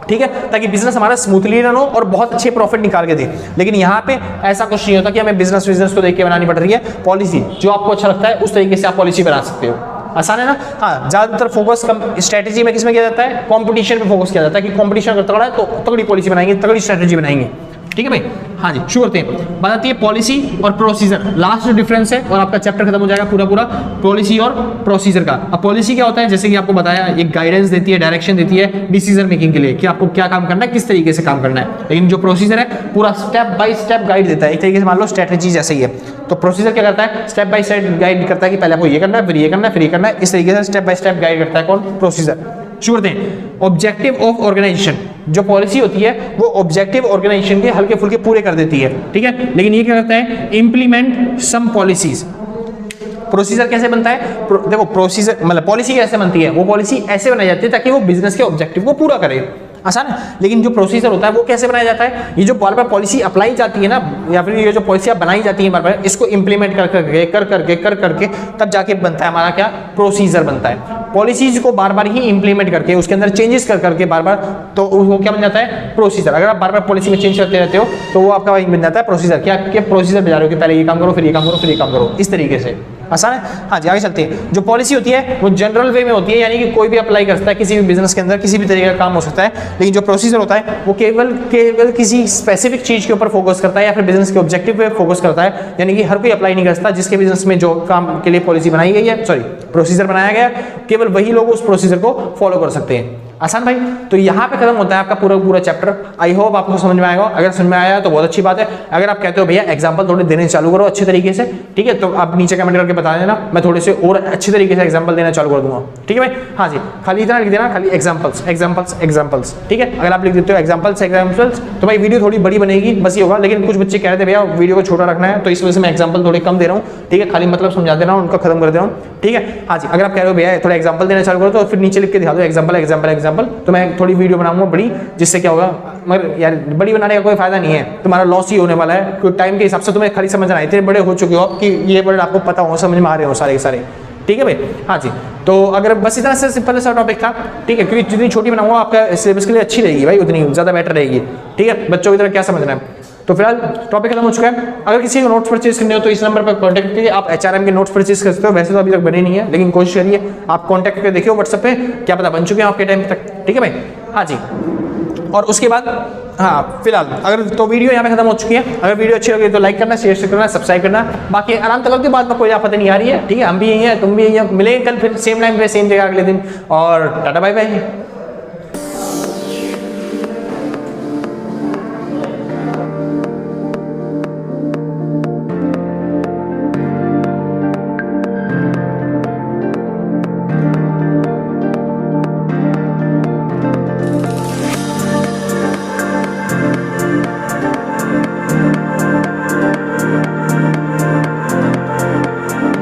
ठीक है, ताकि बिजनेस हमारा स्मूथली रन हो और बहुत अच्छे प्रॉफिट निकाल के दे। लेकिन यहाँ पे ऐसा कुछ नहीं होता कि हमें बिजनेस को देख के बनानी पड़ रही है पॉलिसी। जो आपको अच्छा लगता है उस तरीके से आप पॉलिसी बना सकते हो, आसान है ना। हाँ, ज्यादातर फोकस स्ट्रेटजी में किसमें किया जाता है? कंपटीशन पे फोकस किया जाता है कि कंपटीशन अगर तगड़ा है तो तगड़ी पॉलिसी बनाएंगे, तगड़ी स्ट्रेटजी बनाएंगे, ठीक है भाई। हाँ जी, शुरू करते हैं। बात आती है पॉलिसी और प्रोसीजर, लास्ट जो डिफरेंस है और आपका चैप्टर खत्म हो जाएगा पूरा पॉलिसी और प्रोसीजर का। अब पॉलिसी क्या होता है? जैसे कि आपको बताया, एक गाइडेंस देती है, डायरेक्शन देती है डिसीजन मेकिंग के लिए कि आपको क्या काम करना है, किस तरीके से काम करना है। लेकिन जो प्रोसीजर है पूरा स्टेप बाय स्टेप गाइड देता है, एक तरीके से मान लो स्ट्रेटजी जैसे ही है। तो प्रोसीजर क्या करता है? स्टेप बाय स्टेप गाइड करता है कि पहले आपको ये करना है, फिर ये करना है, फिर ये करना है, इस तरीके से स्टेप बाय स्टेप गाइड करता है कौन? प्रोसीजर। शुरू करते हैं। ऑब्जेक्टिव ऑफ ऑर्गेनाइजेशन, जो पॉलिसी होती है वो ऑब्जेक्टिव ऑर्गेनाइजेशन के हल्के फुल्के पूरे कर देती है, ठीक है। लेकिन ये क्या करता है? इंप्लीमेंट सम पॉलिसीज। प्रोसीजर कैसे बनता है? देखो, प्रोसीजर मतलब पॉलिसी कैसे बनती है? वो पॉलिसी ऐसे बनाई जाती है ताकि वो बिजनेस के ऑब्जेक्टिव को पूरा करे, आसान है। लेकिन जो प्रोसीजर होता है वो कैसे बनाया जाता है? ये जो बार बार पॉलिसी अप्लाई जाती है ना, या फिर ये जो पॉलिसियां बनाई जाती है बार बार, इसको इंप्लीमेंट कर करके तब जाके बनता है हमारा क्या? प्रोसीजर बनता है। पॉलिसीज को बार बार ही इंप्लीमेंट करके उसके अंदर चेंजेस कर करके बार बार, तो वो क्या बन जाता है? प्रोसीजर। अगर आप बार बार पॉलिसी में चेंज करते रहते हो तो वो आपका बन जाता है प्रोसीजर। क्या प्रोसीजर बजा रहे हो कि पहले ये काम करो, फिर ये काम करो, फिर ये काम करो, इस तरीके से, आसान है। हाँ जी, आगे चलते हैं। जो पॉलिसी होती है वो जनरल वे में होती है, यानी कि कोई भी अप्लाई कर सकता है किसी भी बिजनेस के अंदर, किसी भी तरीके का काम हो सकता है। लेकिन जो प्रोसीजर होता है वो केवल किसी स्पेसिफिक चीज के ऊपर फोकस करता है या फिर बिजनेस के ऑब्जेक्टिव पे फोकस करता है, यानी कि हर कोई अप्लाई नहीं कर सकता। जिसके बिजनेस में जो काम के लिए पॉलिसी बनाई गई है, सॉरी प्रोसीजर बनाया गया, केवल वही लोग उस प्रोसीजर को फॉलो कर सकते हैं, आसान भाई। तो यहाँ पे खत्म होता है आपका पूरा चैप्टर। आई होप आपको समझ में आएगा। अगर समझ में आया तो बहुत अच्छी बात है। अगर आप कहते हो भैया एग्जांपल थोड़े देने चालू करो अच्छे तरीके से, ठीक है, तो आप नीचे कमेंट करके बता देना, मैं थोड़े से और अच्छे तरीके से एग्जांपल देना चालू कर दूंगा, ठीक है भाई। हाँ जी, खाली इतना लिख देना, खाली एग्जांपल्स एग्जांपल्स एग्जांपल्स, ठीक है। अगर आप लिख देते हो एग्जांपल्स एग्जांपल्स तो भाई वीडियो थोड़ी बड़ी बनेगी, बस ये होगा। लेकिन कुछ बच्चे कह रहे थे भैया वीडियो को छोटा रखना है, तो इस वजह से मैं एग्जांपल थोड़े कम दे रहा हूँ, ठीक है। खाली मतलब समझा दे रहा हूँ, उनका खत्म कर दे रहा हूँ, ठीक है। हाँ जी, अगर आप कह रहे हो भैया थोड़ा एग्जांपल देना चालू करो तो फिर नीचे लिख के दिखा दो एग्जांपल एग्जांपल एग्जांपल, तो मैं थोड़ी वीडियो बनाऊंगा बड़ी, जिससे क्या होगा, मगर यार बड़ी बनाने का कोई फायदा नहीं है, तुम्हारा लॉस ही होने वाला है। क्योंकि टाइम के हिसाब से तुम्हें खाली समझना है, इतने बड़े हो चुके हो कि ये वर्ड आपको पता हो, समझ में आ रहे हो सारे के सारे, ठीक है भाई। हाँ जी, तो अगर बस इतना से सिंपल सा टॉपिक था, ठीक है, क्योंकि जितनी छोटी बनाऊंगा आपका सिलेबस के लिए अच्छी रहेगी भाई, उतनी ज़्यादा बेटर रहेगी, ठीक है। बच्चों की तरह क्या समझना है, तो फिलहाल टॉपिक खत्म हो चुका है। अगर किसी को नोट्स परचेज करने हो तो इस नंबर पर कॉन्टैक्ट कीजिए। आप HRM के नोट्स परचेज कर सकते हो, वैसे तो अभी तक बने नहीं है, लेकिन कोशिश करिए आप कॉन्टैक्ट करके देखिए व्हाट्सएप पे, क्या पता बन चुके हैं आपके टाइम तक। ठीक है भाई, हाँ जी। और उसके बाद हाँ फिलहाल अगर तो वीडियो यहाँ पे खत्म हो चुकी है। अगर वीडियो अच्छी लगी तो लाइक करना, शेयर करना, सब्सक्राइब करना। बाकी आराम तक के बाद में कोई आपत्ति नहीं आ रही है। ठीक है, हम भी यही हैं, तुम भी यही हैं। मिलेंगे कल फिर सेम टाइम पे सेम जगह अगले दिन, और टाटा बाय बाय।